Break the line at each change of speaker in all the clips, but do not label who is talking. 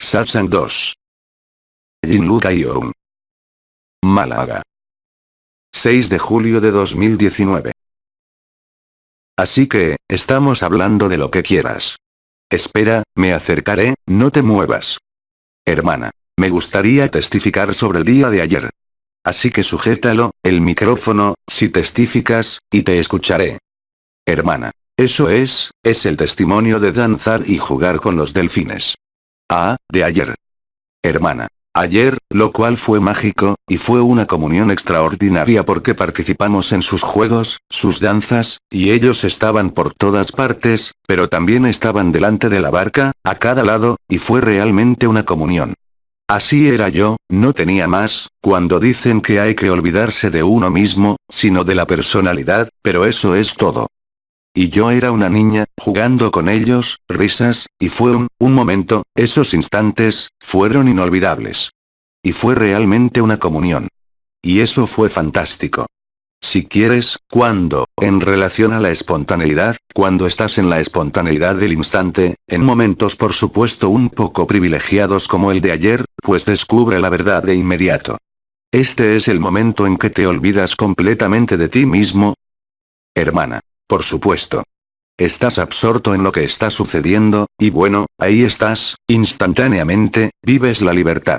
Satsang 2. Jinluka Yorum. Málaga. 6 de julio de 2019. Así que, estamos hablando de lo que quieras. Espera, me acercaré, no te muevas. Hermana, me gustaría testificar sobre el día de ayer. Así que sujétalo, el micrófono, si testificas, y te escucharé. Hermana, eso es el testimonio de danzar y jugar con los delfines. Ah, de ayer. Hermana. Ayer, lo cual fue mágico, y fue una comunión extraordinaria porque participamos en sus juegos, sus danzas, y ellos estaban por todas partes, pero también estaban delante de la barca, a cada lado, y fue realmente una comunión. Así era yo, no tenía más, cuando dicen que hay que olvidarse de uno mismo, sino de la personalidad, pero eso es todo. Y yo era una niña, jugando con ellos, risas, y fue un momento, esos instantes, fueron inolvidables. Y fue realmente una comunión. Y eso fue fantástico. Si quieres, cuando, en relación a la espontaneidad, cuando estás en la espontaneidad del instante, en momentos por supuesto un poco privilegiados como el de ayer, pues descubre la verdad de inmediato. Este es el momento en que te olvidas completamente de ti mismo. Hermana. Por supuesto. Estás absorto en lo que está sucediendo, y bueno, ahí estás, instantáneamente, vives la libertad.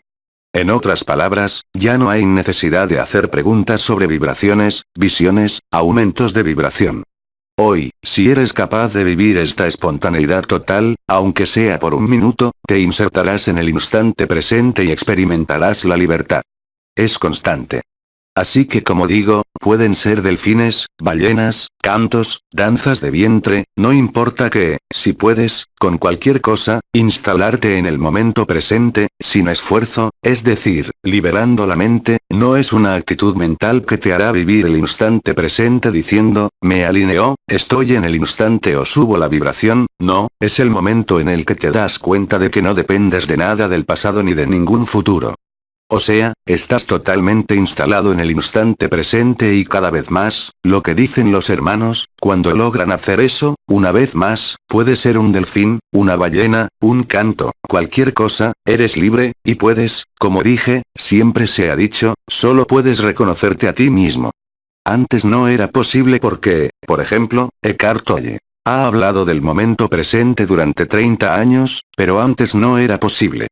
En otras palabras, ya no hay necesidad de hacer preguntas sobre vibraciones, visiones, aumentos de vibración. Hoy, si eres capaz de vivir esta espontaneidad total, aunque sea por un minuto, te insertarás en el instante presente y experimentarás la libertad. Es constante. Así que como digo, pueden ser delfines, ballenas, cantos, danzas de vientre, no importa que, si puedes, con cualquier cosa, instalarte en el momento presente, sin esfuerzo, es decir, liberando la mente, no es una actitud mental que te hará vivir el instante presente diciendo, me alineo, estoy en el instante o subo la vibración, no, es el momento en el que te das cuenta de que no dependes de nada del pasado ni de ningún futuro. O sea, estás totalmente instalado en el instante presente y cada vez más, lo que dicen los hermanos, cuando logran hacer eso, una vez más, puede ser un delfín, una ballena, un canto, cualquier cosa, eres libre, y puedes, como dije, siempre se ha dicho, solo puedes reconocerte a ti mismo. Antes no era posible porque, por ejemplo, Eckhart Tolle ha hablado del momento presente durante 30 años, pero antes no era posible.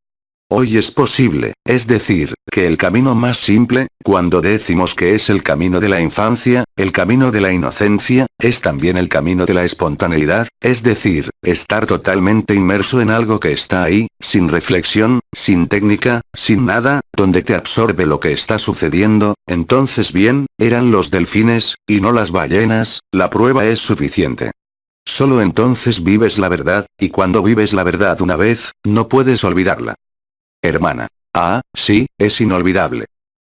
Hoy es posible, es decir, que el camino más simple, cuando decimos que es el camino de la infancia, el camino de la inocencia, es también el camino de la espontaneidad, es decir, estar totalmente inmerso en algo que está ahí, sin reflexión, sin técnica, sin nada, donde te absorbe lo que está sucediendo, entonces bien, eran los delfines, y no las ballenas, la prueba es suficiente. Solo entonces vives la verdad, y cuando vives la verdad una vez, no puedes olvidarla. Hermana. Ah, sí, es inolvidable.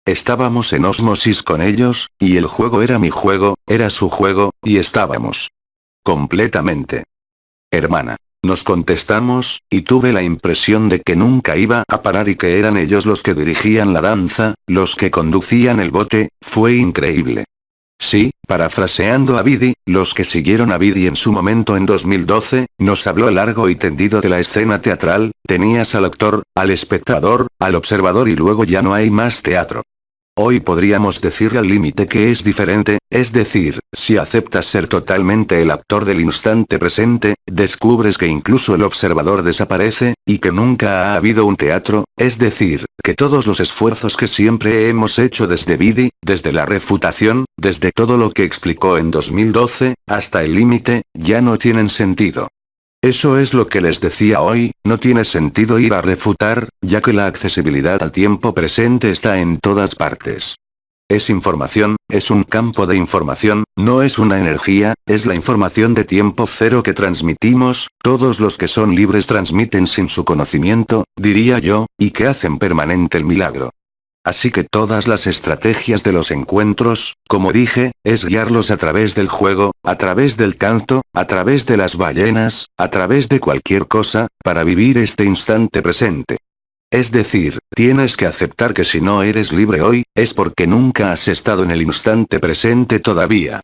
Estábamos en ósmosis con ellos, y el juego era mi juego, era su juego, y estábamos. Completamente. Hermana. Nos contestamos, y tuve la impresión de que nunca iba a parar y que eran ellos los que dirigían la danza, los que conducían el bote, fue increíble. Sí, parafraseando a Vidi, los que siguieron a Vidi en su momento en 2012, nos habló largo y tendido de la escena teatral, tenías al actor, al espectador, al observador y luego ya no hay más teatro. Hoy podríamos decir al límite que es diferente, es decir, si aceptas ser totalmente el actor del instante presente, descubres que incluso el observador desaparece, y que nunca ha habido un teatro, es decir, que todos los esfuerzos que siempre hemos hecho desde Vidi, desde la refutación, desde todo lo que explicó en 2012, hasta el límite, ya no tienen sentido. Eso es lo que les decía hoy, no tiene sentido ir a refutar, ya que la accesibilidad al tiempo presente está en todas partes. Es información, es un campo de información, no es una energía, es la información de tiempo cero que transmitimos, todos los que son libres transmiten sin su conocimiento, diría yo, y que hacen permanente el milagro. Así que todas las estrategias de los encuentros, como dije, es guiarlos a través del juego, a través del canto, a través de las ballenas, a través de cualquier cosa, para vivir este instante presente. Es decir, tienes que aceptar que si no eres libre hoy, es porque nunca has estado en el instante presente todavía.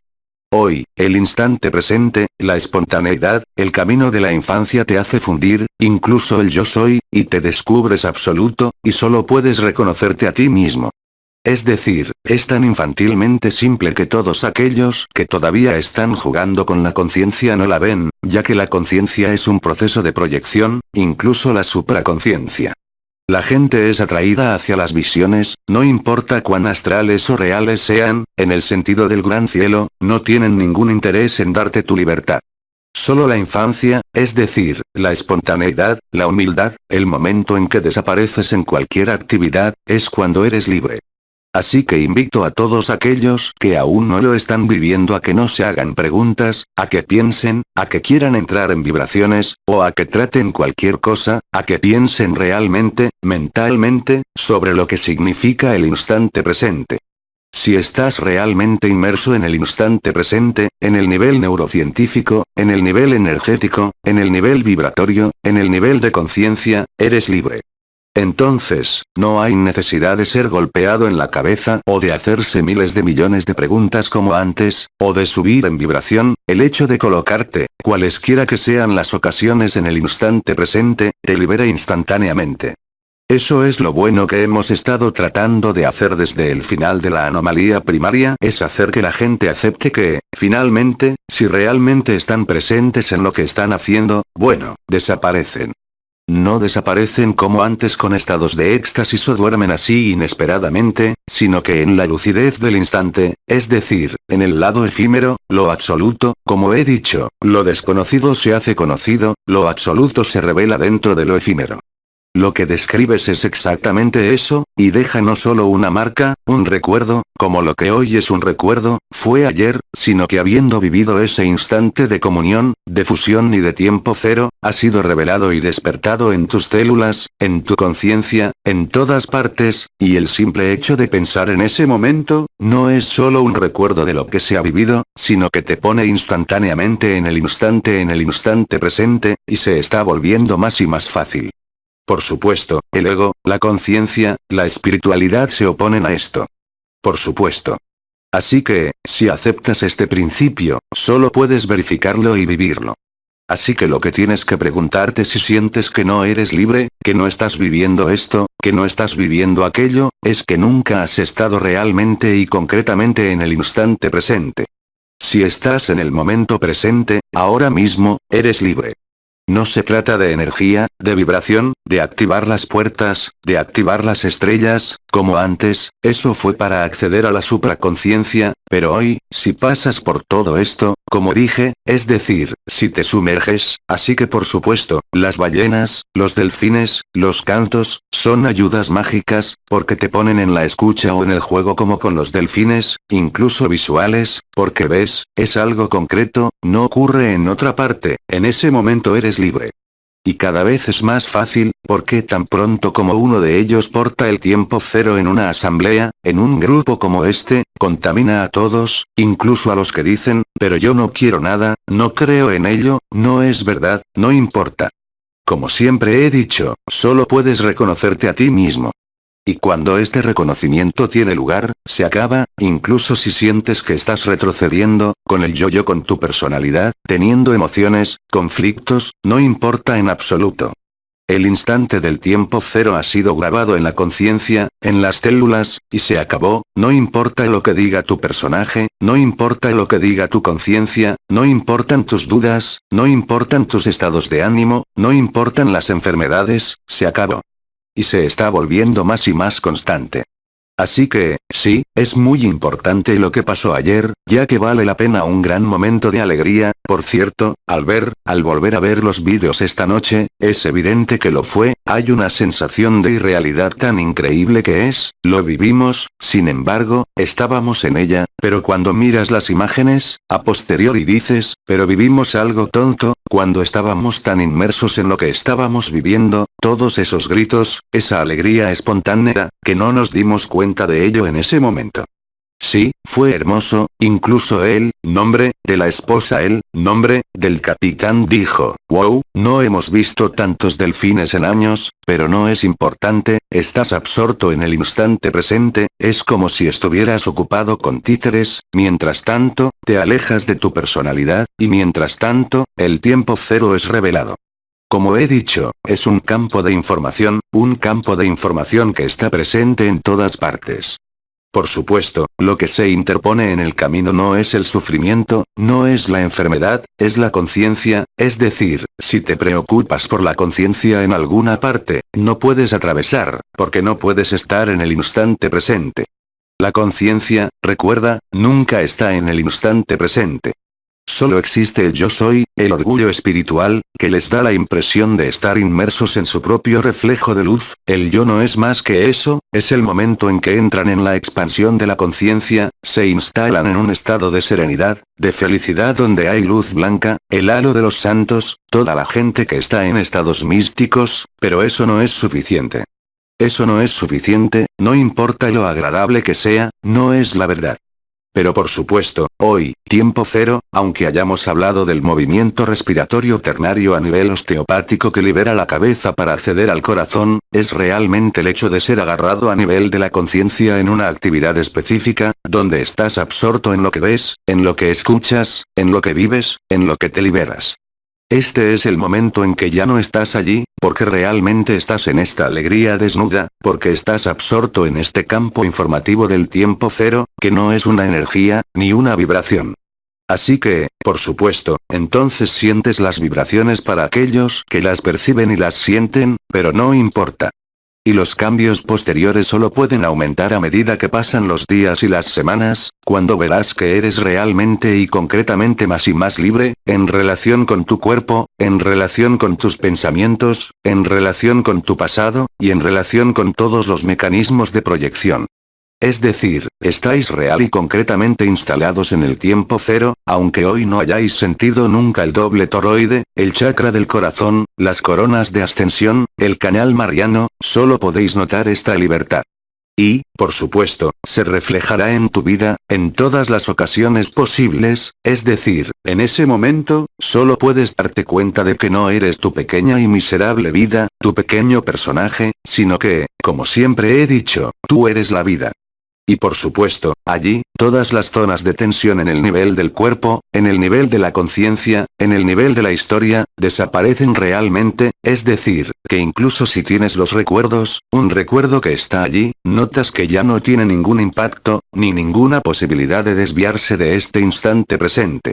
Hoy, el instante presente, la espontaneidad, el camino de la infancia te hace fundir, incluso el yo soy, y te descubres absoluto, y solo puedes reconocerte a ti mismo. Es decir, es tan infantilmente simple que todos aquellos que todavía están jugando con la conciencia no la ven, ya que la conciencia es un proceso de proyección, incluso la supraconciencia. La gente es atraída hacia las visiones, no importa cuán astrales o reales sean, en el sentido del gran cielo, no tienen ningún interés en darte tu libertad. Solo la infancia, es decir, la espontaneidad, la humildad, el momento en que desapareces en cualquier actividad, es cuando eres libre. Así que invito a todos aquellos que aún no lo están viviendo a que no se hagan preguntas, a que piensen, a que quieran entrar en vibraciones, o a que traten cualquier cosa, a que piensen realmente, mentalmente, sobre lo que significa el instante presente. Si estás realmente inmerso en el instante presente, en el nivel neurocientífico, en el nivel energético, en el nivel vibratorio, en el nivel de conciencia, eres libre. Entonces, no hay necesidad de ser golpeado en la cabeza o de hacerse miles de millones de preguntas como antes, o de subir en vibración. El hecho de colocarte, cualesquiera que sean las ocasiones en el instante presente, te libera instantáneamente. Eso es lo bueno que hemos estado tratando de hacer desde el final de la anomalía primaria, es hacer que la gente acepte que, finalmente, si realmente están presentes en lo que están haciendo, bueno, desaparecen. No desaparecen como antes con estados de éxtasis o duermen así inesperadamente, sino que en la lucidez del instante, es decir, en el lado efímero, lo absoluto, como he dicho, lo desconocido se hace conocido, lo absoluto se revela dentro de lo efímero. Lo que describes es exactamente eso, y deja no solo una marca, un recuerdo, como lo que hoy es un recuerdo, fue ayer, sino que habiendo vivido ese instante de comunión, de fusión y de tiempo cero, ha sido revelado y despertado en tus células, en tu conciencia, en todas partes, y el simple hecho de pensar en ese momento, no es solo un recuerdo de lo que se ha vivido, sino que te pone instantáneamente en el instante presente, y se está volviendo más y más fácil. Por supuesto, el ego, la conciencia, la espiritualidad se oponen a esto. Por supuesto. Así que, si aceptas este principio, solo puedes verificarlo y vivirlo. Así que lo que tienes que preguntarte si sientes que no eres libre, que no estás viviendo esto, que no estás viviendo aquello, es que nunca has estado realmente y concretamente en el instante presente. Si estás en el momento presente, ahora mismo, eres libre. No se trata de energía, de vibración, de activar las puertas, de activar las estrellas, como antes, eso fue para acceder a la supraconciencia, pero hoy, si pasas por todo esto, como dije, es decir, si te sumerges, así que por supuesto, las ballenas, los delfines, los cantos, son ayudas mágicas, porque te ponen en la escucha o en el juego como con los delfines, incluso visuales, porque ves, es algo concreto, no ocurre en otra parte, en ese momento eres libre. Y cada vez es más fácil, porque tan pronto como uno de ellos porta el tiempo cero en una asamblea, en un grupo como este, contamina a todos, incluso a los que dicen, pero yo no quiero nada, no creo en ello, no es verdad, no importa. Como siempre he dicho, solo puedes reconocerte a ti mismo. Y cuando este reconocimiento tiene lugar, se acaba, incluso si sientes que estás retrocediendo, con el yo-yo con tu personalidad, teniendo emociones, conflictos, no importa en absoluto. El instante del tiempo cero ha sido grabado en la conciencia, en las células, y se acabó, no importa lo que diga tu personaje, no importa lo que diga tu conciencia, no importan tus dudas, no importan tus estados de ánimo, no importan las enfermedades, se acabó. Y se está volviendo más y más constante. Así que, sí, es muy importante lo que pasó ayer, ya que vale la pena un gran momento de alegría. Por cierto, al volver a ver los vídeos esta noche, es evidente que lo fue, hay una sensación de irrealidad tan increíble que es, lo vivimos, sin embargo, estábamos en ella, pero cuando miras las imágenes, a posteriori dices, pero vivimos algo tonto, cuando estábamos tan inmersos en lo que estábamos viviendo, todos esos gritos, esa alegría espontánea, que no nos dimos cuenta de ello en ese momento. Sí, fue hermoso, incluso el nombre de la esposa, el nombre del capitán dijo, wow, no hemos visto tantos delfines en años, pero no es importante, estás absorto en el instante presente, es como si estuvieras ocupado con títeres, mientras tanto, te alejas de tu personalidad, y mientras tanto, el tiempo cero es revelado. Como he dicho, es un campo de información que está presente en todas partes. Por supuesto, lo que se interpone en el camino no es el sufrimiento, no es la enfermedad, es la conciencia, es decir, si te preocupas por la conciencia en alguna parte, no puedes atravesar, porque no puedes estar en el instante presente. La conciencia, recuerda, nunca está en el instante presente. Solo existe el yo soy, el orgullo espiritual, que les da la impresión de estar inmersos en su propio reflejo de luz, el yo no es más que eso, es el momento en que entran en la expansión de la conciencia, se instalan en un estado de serenidad, de felicidad donde hay luz blanca, el halo de los santos, toda la gente que está en estados místicos, pero eso no es suficiente. Eso no es suficiente, no importa lo agradable que sea, no es la verdad. Pero por supuesto, hoy, tiempo cero, aunque hayamos hablado del movimiento respiratorio ternario a nivel osteopático que libera la cabeza para acceder al corazón, es realmente el hecho de ser agarrado a nivel de la conciencia en una actividad específica, donde estás absorto en lo que ves, en lo que escuchas, en lo que vives, en lo que te liberas. Este es el momento en que ya no estás allí, porque realmente estás en esta alegría desnuda, porque estás absorto en este campo informativo del tiempo cero, que no es una energía, ni una vibración. Así que, por supuesto, entonces sientes las vibraciones para aquellos que las perciben y las sienten, pero no importa. Y los cambios posteriores solo pueden aumentar a medida que pasan los días y las semanas, cuando verás que eres realmente y concretamente más y más libre, en relación con tu cuerpo, en relación con tus pensamientos, en relación con tu pasado, y en relación con todos los mecanismos de proyección. Es decir, estáis real y concretamente instalados en el tiempo cero, aunque hoy no hayáis sentido nunca el doble toroide, el chakra del corazón, las coronas de ascensión, el canal mariano, solo podéis notar esta libertad. Y, por supuesto, se reflejará en tu vida, en todas las ocasiones posibles, es decir, en ese momento, solo puedes darte cuenta de que no eres tu pequeña y miserable vida, tu pequeño personaje, sino que, como siempre he dicho, tú eres la vida. Y por supuesto, allí, todas las zonas de tensión en el nivel del cuerpo, en el nivel de la conciencia, en el nivel de la historia, desaparecen realmente, es decir, que incluso si tienes los recuerdos, un recuerdo que está allí, notas que ya no tiene ningún impacto, ni ninguna posibilidad de desviarse de este instante presente.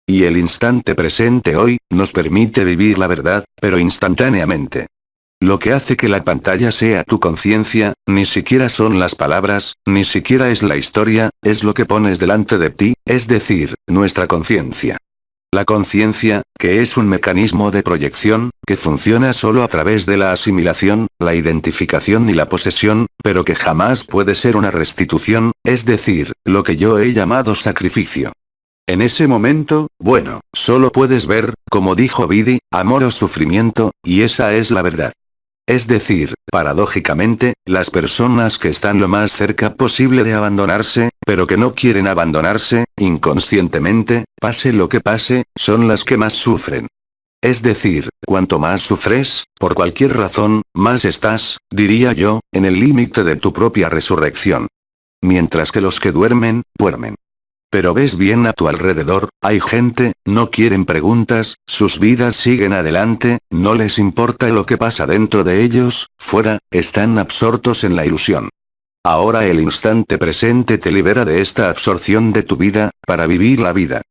Y el instante presente hoy, nos permite vivir la verdad, pero instantáneamente. Lo que hace que la pantalla sea tu conciencia, ni siquiera son las palabras, ni siquiera es la historia, es lo que pones delante de ti, es decir, nuestra conciencia. La conciencia, que es un mecanismo de proyección, que funciona solo a través de la asimilación, la identificación y la posesión, pero que jamás puede ser una restitución, es decir, lo que yo he llamado sacrificio. En ese momento, bueno, solo puedes ver, como dijo Vidi, amor o sufrimiento, y esa es la verdad. Es decir, paradójicamente, las personas que están lo más cerca posible de abandonarse, pero que no quieren abandonarse, inconscientemente, pase lo que pase, son las que más sufren. Es decir, cuanto más sufres, por cualquier razón, más estás, diría yo, en el límite de tu propia resurrección. Mientras que los que duermen, duermen. Pero ves bien a tu alrededor, hay gente, no quieren preguntas, sus vidas siguen adelante, no les importa lo que pasa dentro de ellos, fuera, están absortos en la ilusión. Ahora el instante presente te libera de esta absorción de tu vida, para vivir la vida.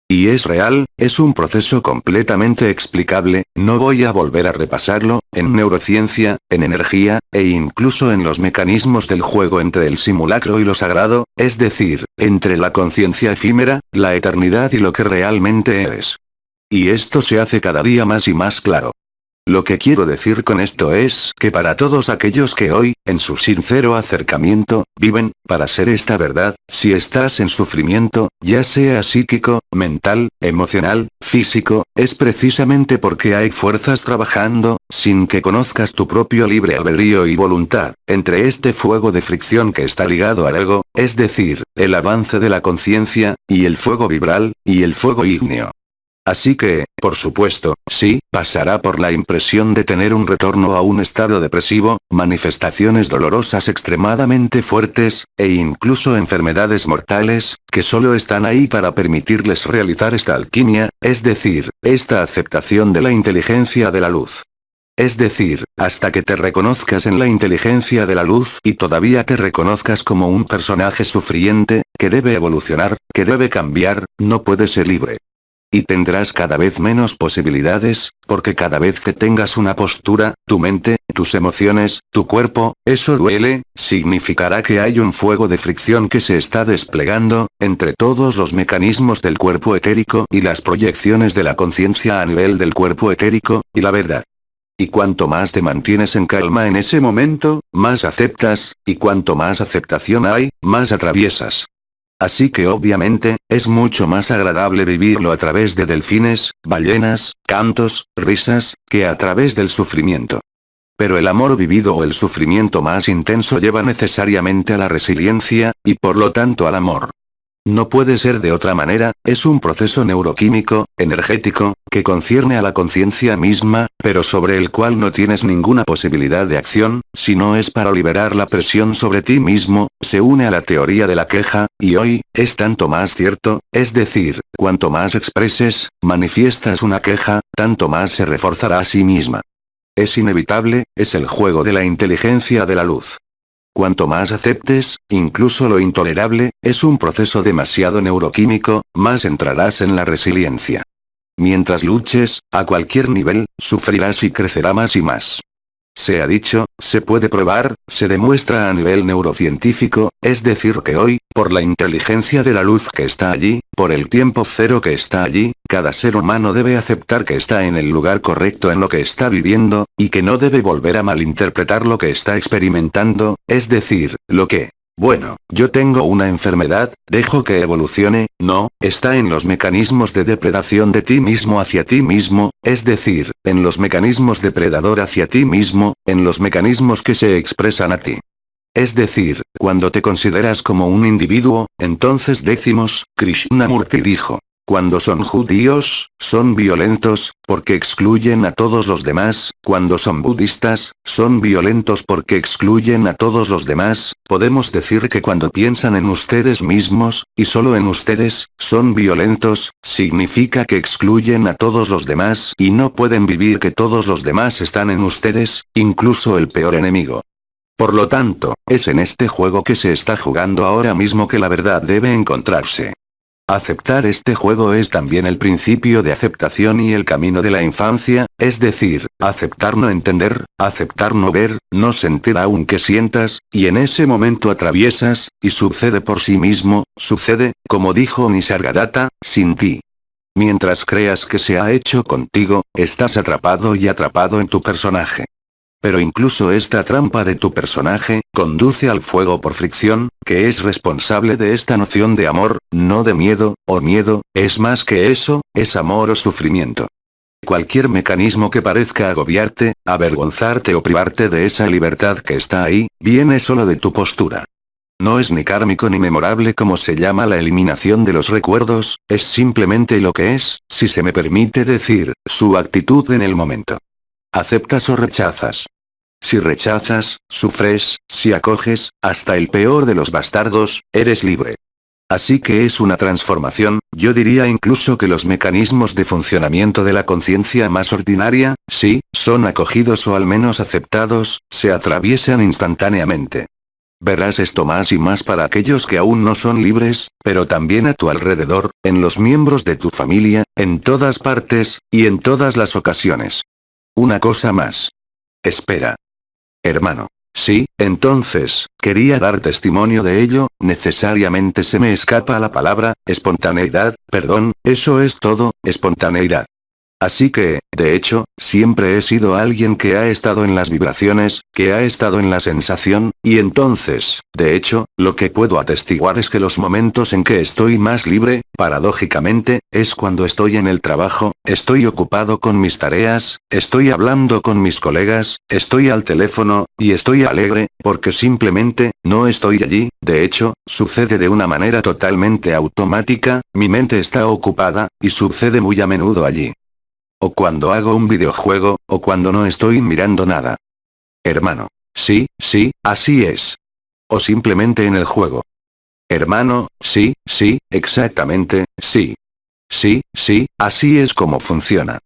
Y es real, es un proceso completamente explicable, no voy a volver a repasarlo, en neurociencia, en energía, e incluso en los mecanismos del juego entre el simulacro y lo sagrado, es decir, entre la conciencia efímera, la eternidad y lo que realmente eres. Y esto se hace cada día más y más claro. Lo que quiero decir con esto es que para todos aquellos que hoy, en su sincero acercamiento, viven, para ser esta verdad, si estás en sufrimiento, ya sea psíquico, mental, emocional, físico, es precisamente porque hay fuerzas trabajando, sin que conozcas tu propio libre albedrío y voluntad, entre este fuego de fricción que está ligado al ego, es decir, el avance de la conciencia, y el fuego vibral, y el fuego ígneo. Así que, por supuesto, sí, pasará por la impresión de tener un retorno a un estado depresivo, manifestaciones dolorosas extremadamente fuertes, e incluso enfermedades mortales, que solo están ahí para permitirles realizar esta alquimia, es decir, esta aceptación de la inteligencia de la luz. Es decir, hasta que te reconozcas en la inteligencia de la luz y todavía te reconozcas como un personaje sufriente, que debe evolucionar, que debe cambiar, no puedes ser libre. Y tendrás cada vez menos posibilidades, porque cada vez que tengas una postura, tu mente, tus emociones, tu cuerpo, eso duele, significará que hay un fuego de fricción que se está desplegando, entre todos los mecanismos del cuerpo etérico y las proyecciones de la conciencia a nivel del cuerpo etérico, y la verdad. Y cuanto más te mantienes en calma en ese momento, más aceptas, y cuanto más aceptación hay, más atraviesas. Así que obviamente, es mucho más agradable vivirlo a través de delfines, ballenas, cantos, risas, que a través del sufrimiento. Pero el amor vivido o el sufrimiento más intenso lleva necesariamente a la resiliencia, y por lo tanto al amor. No puede ser de otra manera, es un proceso neuroquímico, energético, que concierne a la conciencia misma, pero sobre el cual no tienes ninguna posibilidad de acción, si no es para liberar la presión sobre ti mismo, se une a la teoría de la queja, y hoy, es tanto más cierto, es decir, cuanto más expreses, manifiestas una queja, tanto más se reforzará a sí misma. Es inevitable, es el juego de la inteligencia de la luz. Cuanto más aceptes, incluso lo intolerable, es un proceso demasiado neuroquímico, más entrarás en la resiliencia. Mientras luches, a cualquier nivel, sufrirás y crecerá más y más. Se ha dicho, se puede probar, se demuestra a nivel neurocientífico, es decir que hoy, por la inteligencia de la luz que está allí, por el tiempo cero que está allí, cada ser humano debe aceptar que está en el lugar correcto en lo que está viviendo, y que no debe volver a malinterpretar lo que está experimentando, es decir, lo que, bueno, yo tengo una enfermedad, dejo que evolucione, no, está en los mecanismos de depredación de ti mismo hacia ti mismo, es decir, en los mecanismos depredador hacia ti mismo, en los mecanismos que se expresan a ti. Es decir, cuando te consideras como un individuo, entonces decimos, Krishnamurti dijo. Cuando son judíos, son violentos, porque excluyen a todos los demás, cuando son budistas, son violentos porque excluyen a todos los demás, podemos decir que cuando piensan en ustedes mismos, y solo en ustedes, son violentos, significa que excluyen a todos los demás y no pueden vivir que todos los demás están en ustedes, incluso el peor enemigo. Por lo tanto, es en este juego que se está jugando ahora mismo que la verdad debe encontrarse. Aceptar este juego es también el principio de aceptación y el camino de la infancia, es decir, aceptar no entender, aceptar no ver, no sentir aunque sientas, y en ese momento atraviesas, y sucede por sí mismo, sucede, como dijo Nisargadatta, sin ti. Mientras creas que se ha hecho contigo, estás atrapado y atrapado en tu personaje. Pero incluso esta trampa de tu personaje, conduce al fuego por fricción, que es responsable de esta noción de amor, no de miedo, o miedo, es más que eso, es amor o sufrimiento. Cualquier mecanismo que parezca agobiarte, avergonzarte o privarte de esa libertad que está ahí, viene solo de tu postura. No es ni kármico ni memorable como se llama la eliminación de los recuerdos, es simplemente lo que es, si se me permite decir, su actitud en el momento. ¿Aceptas o rechazas? Si rechazas, sufres, si acoges, hasta el peor de los bastardos, eres libre. Así que es una transformación, yo diría incluso que los mecanismos de funcionamiento de la conciencia más ordinaria, sí, son acogidos o al menos aceptados, se atraviesan instantáneamente. Verás esto más y más para aquellos que aún no son libres, pero también a tu alrededor, en los miembros de tu familia, en todas partes, y en todas las ocasiones. Una cosa más. Espera. Hermano. Sí, entonces, quería dar testimonio de ello, necesariamente se me escapa la palabra, espontaneidad, perdón, eso es todo, espontaneidad. Así que, de hecho, siempre he sido alguien que ha estado en las vibraciones, que ha estado en la sensación, y entonces, de hecho, lo que puedo atestiguar es que los momentos en que estoy más libre, paradójicamente, es cuando estoy en el trabajo, estoy ocupado con mis tareas, estoy hablando con mis colegas, estoy al teléfono, y estoy alegre, porque simplemente, no estoy allí, de hecho, sucede de una manera totalmente automática, mi mente está ocupada, y sucede muy a menudo allí. O cuando hago un videojuego, o cuando no estoy mirando nada. Hermano. Sí, sí, así es. O simplemente en el juego. Hermano, sí, sí, exactamente, sí. Sí, sí, así es como funciona.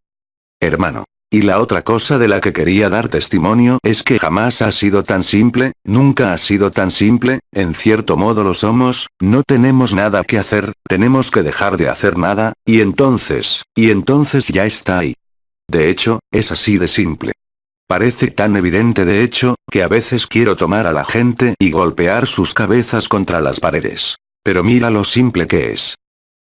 Hermano. Y la otra cosa de la que quería dar testimonio es que jamás ha sido tan simple, nunca ha sido tan simple, en cierto modo lo somos, no tenemos nada que hacer, tenemos que dejar de hacer nada, y entonces ya está ahí. De hecho, es así de simple. Parece tan evidente de hecho, que a veces quiero tomar a la gente y golpear sus cabezas contra las paredes. Pero mira lo simple que es.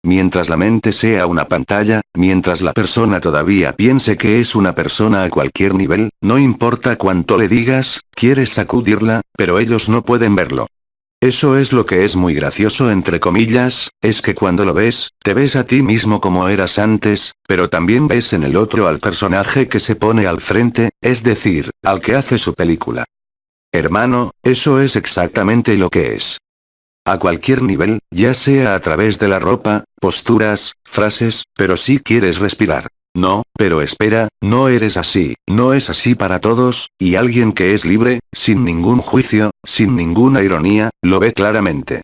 Mientras la mente sea una pantalla, mientras la persona todavía piense que es una persona a cualquier nivel, no importa cuánto le digas, quieres sacudirla, pero ellos no pueden verlo. Eso es lo que es muy gracioso entre comillas, es que cuando lo ves, te ves a ti mismo como eras antes, pero también ves en el otro al personaje que se pone al frente, es decir, al que hace su película. Hermano, eso es exactamente lo que es. A cualquier nivel, ya sea a través de la ropa, posturas, frases, pero si quieres respirar. No, pero espera, no eres así, no es así para todos, y alguien que es libre, sin ningún juicio, sin ninguna ironía, lo ve claramente.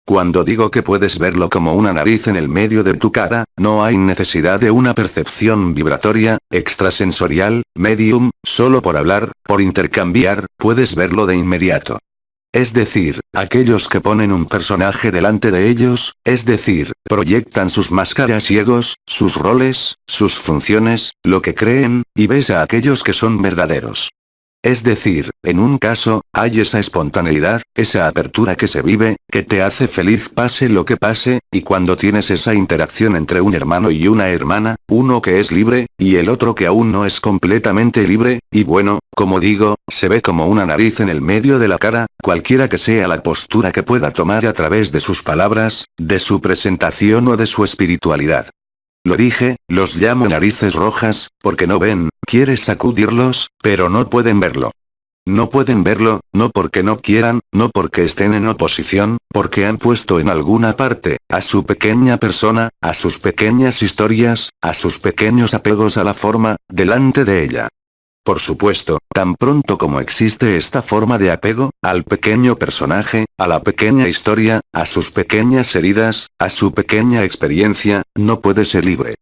Cuando digo que puedes verlo como una nariz en el medio de tu cara, no hay necesidad de una percepción vibratoria, extrasensorial, medium, solo por hablar, por intercambiar, puedes verlo de inmediato. Es decir, aquellos que ponen un personaje delante de ellos, es decir, proyectan sus máscaras ciegos, sus roles, sus funciones, lo que creen, y ves a aquellos que son verdaderos. Es decir, en un caso, hay esa espontaneidad, esa apertura que se vive, que te hace feliz pase lo que pase, y cuando tienes esa interacción entre un hermano y una hermana, uno que es libre, y el otro que aún no es completamente libre, y bueno, como digo, se ve como una nariz en el medio de la cara, cualquiera que sea la postura que pueda tomar a través de sus palabras, de su presentación o de su espiritualidad. Lo dije, los llamo narices rojas, porque no ven, quieres sacudirlos, pero no pueden verlo. No pueden verlo, no porque no quieran, no porque estén en oposición, porque han puesto en alguna parte, a su pequeña persona, a sus pequeñas historias, a sus pequeños apegos a la forma, delante de ella. Por supuesto, tan pronto como existe esta forma de apego, al pequeño personaje, a la pequeña historia, a sus pequeñas heridas, a su pequeña experiencia, no puede ser libre.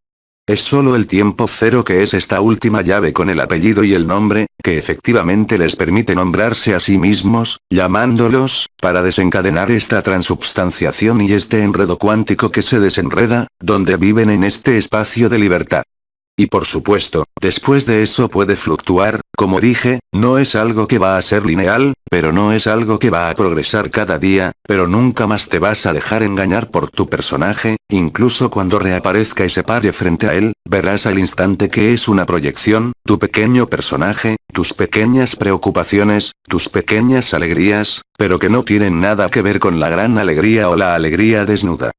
Es solo el tiempo cero que es esta última llave con el apellido y el nombre, que efectivamente les permite nombrarse a sí mismos, llamándolos, para desencadenar esta transubstanciación y este enredo cuántico que se desenreda, donde viven en este espacio de libertad. Y por supuesto, después de eso puede fluctuar, como dije, no es algo que va a ser lineal, pero no es algo que va a progresar cada día, pero nunca más te vas a dejar engañar por tu personaje, incluso cuando reaparezca y se pare frente a él, verás al instante que es una proyección, tu pequeño personaje, tus pequeñas preocupaciones, tus pequeñas alegrías, pero que no tienen nada que ver con la gran alegría o la alegría desnuda.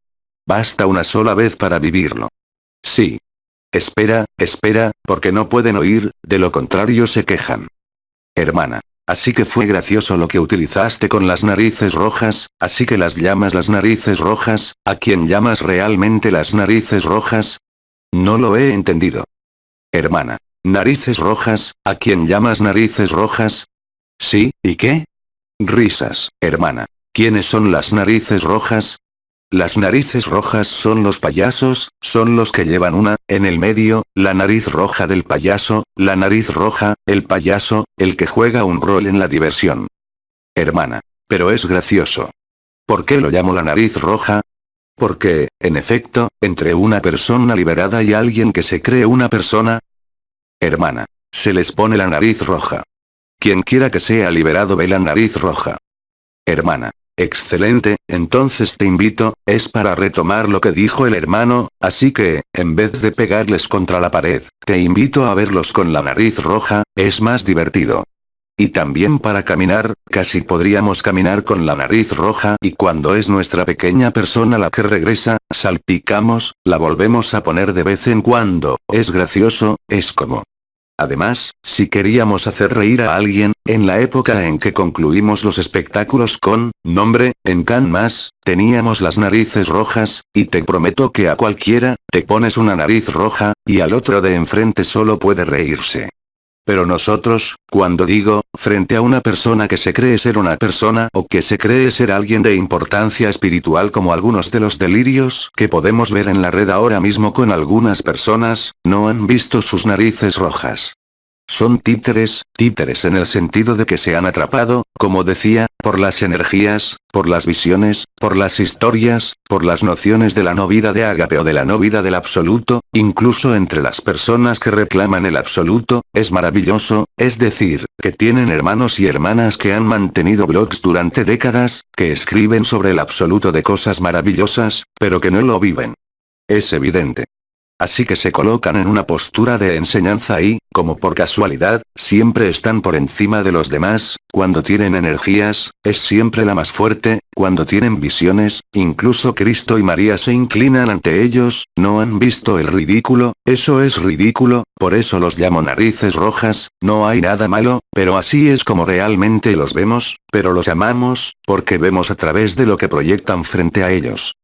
Basta una sola vez para vivirlo. Sí. Espera, espera, porque no pueden oír, de lo contrario se quejan. Hermana. Así que fue gracioso lo que utilizaste con las narices rojas, así que las llamas las narices rojas, ¿a quién llamas realmente las narices rojas? No lo he entendido. Hermana. Narices rojas, ¿a quién llamas narices rojas? Sí, ¿y qué? Risas, hermana. ¿Quiénes son las narices rojas? Las narices rojas son los payasos, son los que llevan una, en el medio, la nariz roja del payaso, la nariz roja, el payaso, el que juega un rol en la diversión. Hermana. Pero es gracioso. ¿Por qué lo llamo la nariz roja? Porque, en efecto, entre una persona liberada y alguien que se cree una persona. Hermana. Se les pone la nariz roja. Quien quiera que sea liberado ve la nariz roja. Hermana. Excelente, entonces te invito, es para retomar lo que dijo el hermano, así que, en vez de pegarles contra la pared, te invito a verlos con la nariz roja, es más divertido. Y también para caminar, casi podríamos caminar con la nariz roja y cuando es nuestra pequeña persona la que regresa, salpicamos, la volvemos a poner de vez en cuando, es gracioso, es como... Además, si queríamos hacer reír a alguien, en la época en que concluimos los espectáculos con, nombre, en Can Más, teníamos las narices rojas, y te prometo que a cualquiera, te pones una nariz roja, y al otro de enfrente solo puede reírse. Pero nosotros, cuando digo, frente a una persona que se cree ser una persona o que se cree ser alguien de importancia espiritual como algunos de los delirios que podemos ver en la red ahora mismo con algunas personas, no han visto sus narices rojas. Son títeres en el sentido de que se han atrapado, como decía, por las energías, por las visiones, por las historias, por las nociones de la no vida de Ágape o de la no vida del absoluto, incluso entre las personas que reclaman el absoluto, es maravilloso, es decir, que tienen hermanos y hermanas que han mantenido blogs durante décadas, que escriben sobre el absoluto de cosas maravillosas, pero que no lo viven. Es evidente. Así que se colocan en una postura de enseñanza y, como por casualidad, siempre están por encima de los demás, cuando tienen energías, es siempre la más fuerte, cuando tienen visiones, incluso Cristo y María se inclinan ante ellos, no han visto el ridículo, eso es ridículo, por eso los llamo narices rojas, no hay nada malo, pero así es como realmente los vemos, pero los amamos, porque vemos a través de lo que proyectan frente a ellos.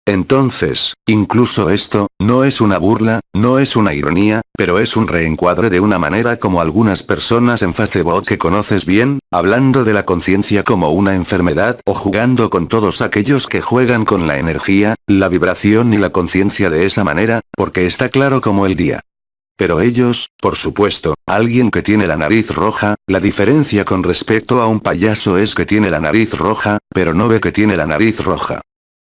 Entonces, incluso esto, no es una burla, no es una ironía, pero es un reencuadre de una manera como algunas personas en Facebook que conoces bien, hablando de la conciencia como una enfermedad o jugando con todos aquellos que juegan con la energía, la vibración y la conciencia de esa manera, porque está claro como el día. Pero ellos, por supuesto, alguien que tiene la nariz roja, la diferencia con respecto a un payaso es que tiene la nariz roja, pero no ve que tiene la nariz roja.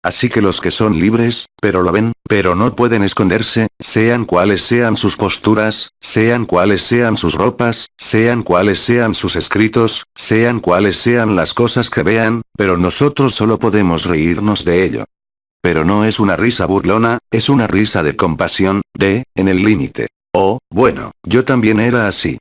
Así que los que son libres, pero lo ven, pero no pueden esconderse, sean cuales sean sus posturas, sean cuales sean sus ropas, sean cuales sean sus escritos, sean cuales sean las cosas que vean, pero nosotros solo podemos reírnos de ello. Pero no es una risa burlona, es una risa de compasión, en el límite. Oh, bueno, yo también era así.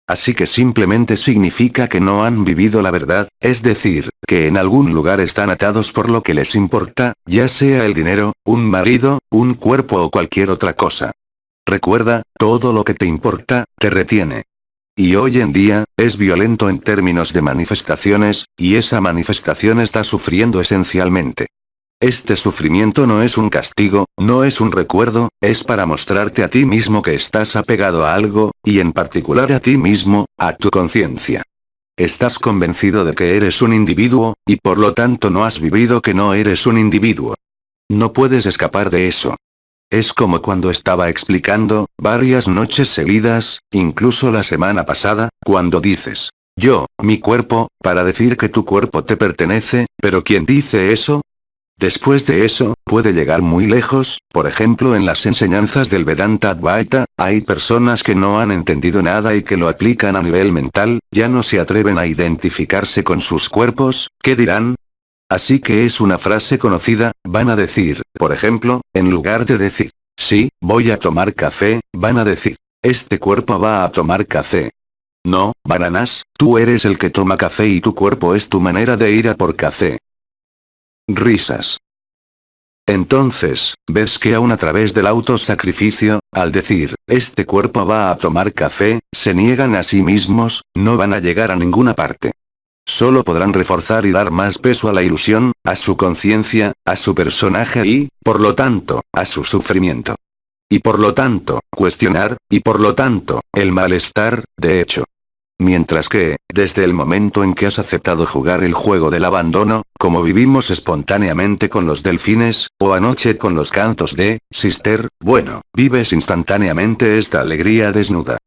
Así que simplemente significa que no han vivido la verdad, es decir, que en algún lugar están atados por lo que les importa, ya sea el dinero, un marido, un cuerpo o cualquier otra cosa. Recuerda, todo lo que te importa, te retiene. Y hoy en día, es violento en términos de manifestaciones, y esa manifestación está sufriendo esencialmente. Este sufrimiento no es un castigo, no es un recuerdo, es para mostrarte a ti mismo que estás apegado a algo, y en particular a ti mismo, a tu conciencia. Estás convencido de que eres un individuo, y por lo tanto no has vivido que no eres un individuo. No puedes escapar de eso. Es como cuando estaba explicando, varias noches seguidas, incluso la semana pasada, cuando dices, yo, mi cuerpo, para decir que tu cuerpo te pertenece, pero ¿quién dice eso? Después de eso, puede llegar muy lejos, por ejemplo en las enseñanzas del Vedanta Advaita, hay personas que no han entendido nada y que lo aplican a nivel mental, ya no se atreven a identificarse con sus cuerpos, ¿qué dirán? Así que es una frase conocida, van a decir, por ejemplo, en lugar de decir, sí, voy a tomar café, van a decir, este cuerpo va a tomar café. No, bananas, tú eres el que toma café y tu cuerpo es tu manera de ir a por café. Risas. Entonces, ves que aún a través del autosacrificio, al decir, este cuerpo va a tomar café, se niegan a sí mismos, no van a llegar a ninguna parte. Solo podrán reforzar y dar más peso a la ilusión, a su conciencia, a su personaje y, por lo tanto, a su sufrimiento. Y por lo tanto, cuestionar, y por lo tanto, el malestar, de hecho. Mientras que, desde el momento en que has aceptado jugar el juego del abandono, como vivimos espontáneamente con los delfines, o anoche con los cantos de Sister, bueno, vives instantáneamente esta alegría desnuda.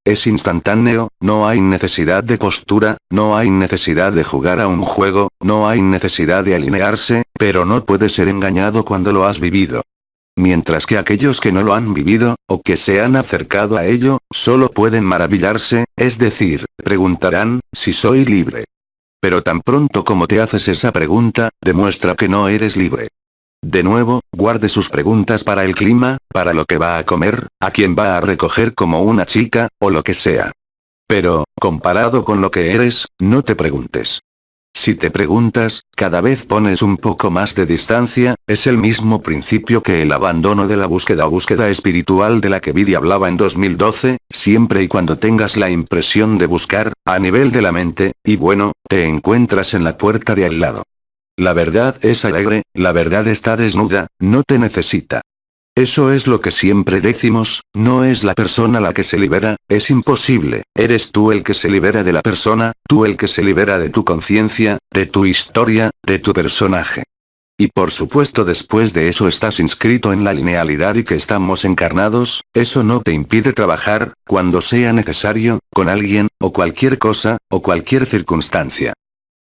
Es instantáneo, no hay necesidad de postura, no hay necesidad de jugar a un juego, no hay necesidad de alinearse, pero no puedes ser engañado cuando lo has vivido. Mientras que aquellos que no lo han vivido, o que se han acercado a ello, solo pueden maravillarse, es decir, preguntarán, si soy libre. Pero tan pronto como te haces esa pregunta, demuestra que no eres libre. De nuevo, guarde sus preguntas para el clima, para lo que va a comer, a quién va a recoger como una chica, o lo que sea. Pero, comparado con lo que eres, no te preguntes. Si te preguntas, cada vez pones un poco más de distancia, es el mismo principio que el abandono de la búsqueda espiritual de la que Vidi hablaba en 2012, siempre y cuando tengas la impresión de buscar, a nivel de la mente, y bueno, te encuentras en la puerta de al lado. La verdad es alegre, la verdad está desnuda, no te necesita. Eso es lo que siempre decimos, no es la persona la que se libera, es imposible, eres tú el que se libera de la persona, tú el que se libera de tu conciencia, de tu historia, de tu personaje. Y por supuesto después de eso estás inscrito en la linealidad y que estamos encarnados, eso no te impide trabajar, cuando sea necesario, con alguien, o cualquier cosa, o cualquier circunstancia.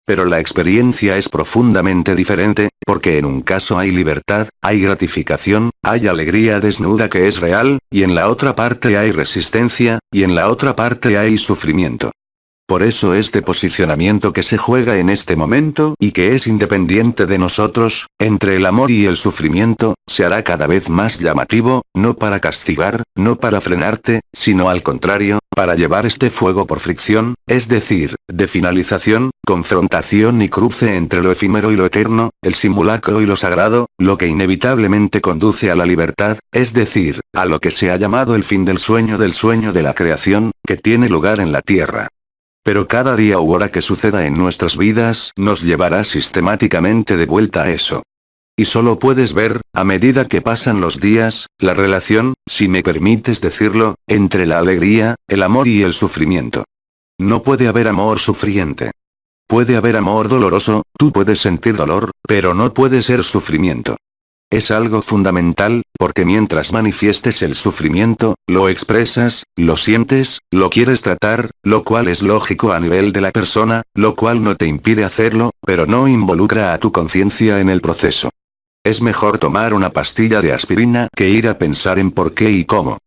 Pero la experiencia es profundamente diferente, porque en un caso hay libertad, hay gratificación, hay alegría desnuda que es real, y en la otra parte hay resistencia, y en la otra parte hay sufrimiento. Por eso este posicionamiento que se juega en este momento y que es independiente de nosotros, entre el amor y el sufrimiento, se hará cada vez más llamativo, no para castigar, no para frenarte, sino al contrario, para llevar este fuego por fricción, es decir, de finalización, confrontación y cruce entre lo efímero y lo eterno, el simulacro y lo sagrado, lo que inevitablemente conduce a la libertad, es decir, a lo que se ha llamado el fin del sueño de la creación, que tiene lugar en la tierra. Pero cada día u hora que suceda en nuestras vidas nos llevará sistemáticamente de vuelta a eso. Y solo puedes ver, a medida que pasan los días, la relación, si me permites decirlo, entre la alegría, el amor y el sufrimiento. No puede haber amor sufriente. Puede haber amor doloroso, tú puedes sentir dolor, pero no puede ser sufrimiento. Es algo fundamental, porque mientras manifiestes el sufrimiento, lo expresas, lo sientes, lo quieres tratar, lo cual es lógico a nivel de la persona, lo cual no te impide hacerlo, pero no involucra a tu conciencia en el proceso. Es mejor tomar una pastilla de aspirina que ir a pensar en por qué y cómo.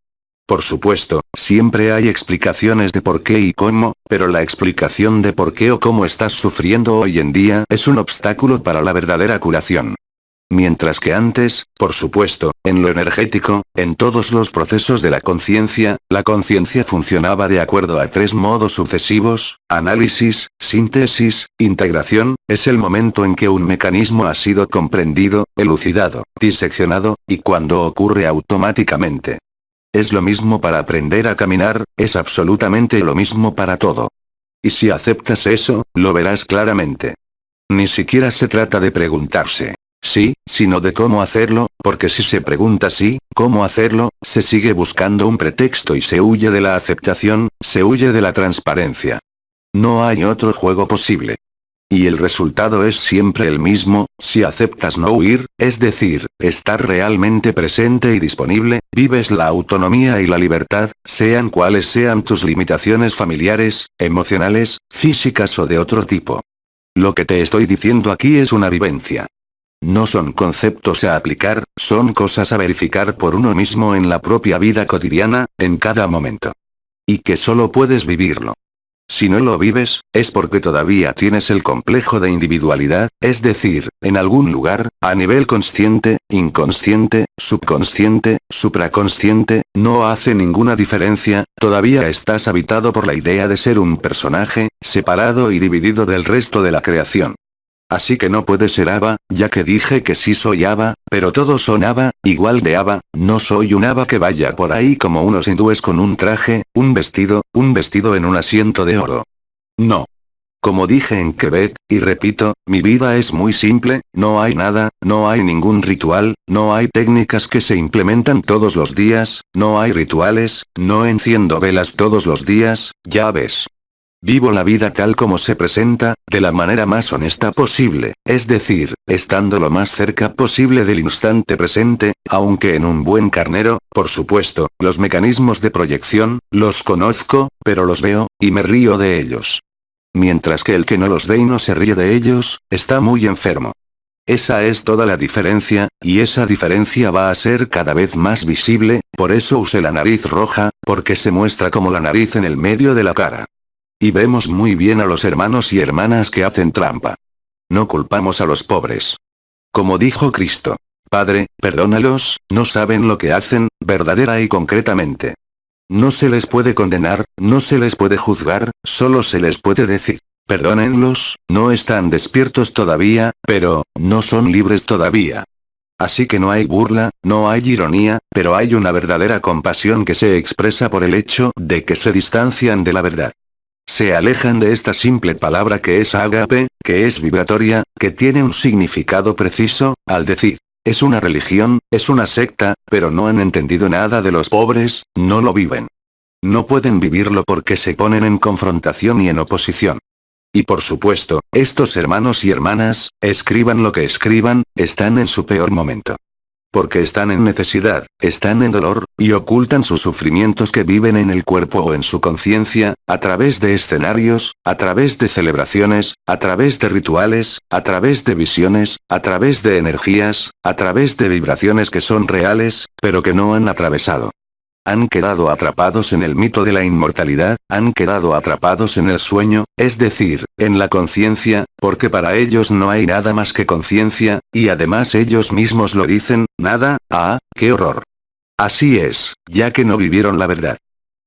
Por supuesto, siempre hay explicaciones de por qué y cómo, pero la explicación de por qué o cómo estás sufriendo hoy en día es un obstáculo para la verdadera curación. Mientras que antes, por supuesto, en lo energético, en todos los procesos de la conciencia funcionaba de acuerdo a 3 modos sucesivos: análisis, síntesis, integración. Es el momento en que un mecanismo ha sido comprendido, elucidado, diseccionado, y cuando ocurre automáticamente. Es lo mismo para aprender a caminar, es absolutamente lo mismo para todo. Y si aceptas eso, lo verás claramente. Ni siquiera se trata de preguntarse sí, sino de cómo hacerlo, porque si se pregunta sí, cómo hacerlo, se sigue buscando un pretexto y se huye de la aceptación, se huye de la transparencia. No hay otro juego posible. Y el resultado es siempre el mismo, si aceptas no huir, es decir, estar realmente presente y disponible, vives la autonomía y la libertad, sean cuales sean tus limitaciones familiares, emocionales, físicas o de otro tipo. Lo que te estoy diciendo aquí es una vivencia. No son conceptos a aplicar, son cosas a verificar por uno mismo en la propia vida cotidiana, en cada momento. Y que solo puedes vivirlo. Si no lo vives, es porque todavía tienes el complejo de individualidad, es decir, en algún lugar, a nivel consciente, inconsciente, subconsciente, supraconsciente, no hace ninguna diferencia, todavía estás habitado por la idea de ser un personaje, separado y dividido del resto de la creación. Así que no puede ser Ava, ya que dije que sí soy Ava, pero todos son Ava, igual de Ava, no soy un Ava que vaya por ahí como unos hindúes con un traje, un vestido en un asiento de oro. No. Como dije en Quebec, y repito, mi vida es muy simple, no hay nada, no hay ningún ritual, no hay técnicas que se implementan todos los días, no hay rituales, no enciendo velas todos los días, ya ves. Vivo la vida tal como se presenta, de la manera más honesta posible, es decir, estando lo más cerca posible del instante presente, aunque en un buen carnero, por supuesto, los mecanismos de proyección, los conozco, pero los veo, y me río de ellos. Mientras que el que no los ve y no se ríe de ellos, está muy enfermo. Esa es toda la diferencia, y esa diferencia va a ser cada vez más visible, por eso usé la nariz roja, porque se muestra como la nariz en el medio de la cara. Y vemos muy bien a los hermanos y hermanas que hacen trampa. No culpamos a los pobres. Como dijo Cristo. Padre, perdónalos, no saben lo que hacen, verdadera y concretamente. No se les puede condenar, no se les puede juzgar, solo se les puede decir. Perdónenlos, no están despiertos todavía, pero, no son libres todavía. Así que no hay burla, no hay ironía, pero hay una verdadera compasión que se expresa por el hecho de que se distancian de la verdad. Se alejan de esta simple palabra que es ágape, que es vibratoria, que tiene un significado preciso, al decir, es una religión, es una secta, pero no han entendido nada de los pobres, no lo viven. No pueden vivirlo porque se ponen en confrontación y en oposición. Y por supuesto, estos hermanos y hermanas, escriban lo que escriban, están en su peor momento. Porque están en necesidad, están en dolor, y ocultan sus sufrimientos que viven en el cuerpo o en su conciencia, a través de escenarios, a través de celebraciones, a través de rituales, a través de visiones, a través de energías, a través de vibraciones que son reales, pero que no han atravesado. Han quedado atrapados en el mito de la inmortalidad, han quedado atrapados en el sueño, es decir, en la conciencia, porque para ellos no hay nada más que conciencia, y además ellos mismos lo dicen, nada, qué horror. Así es, ya que no vivieron la verdad.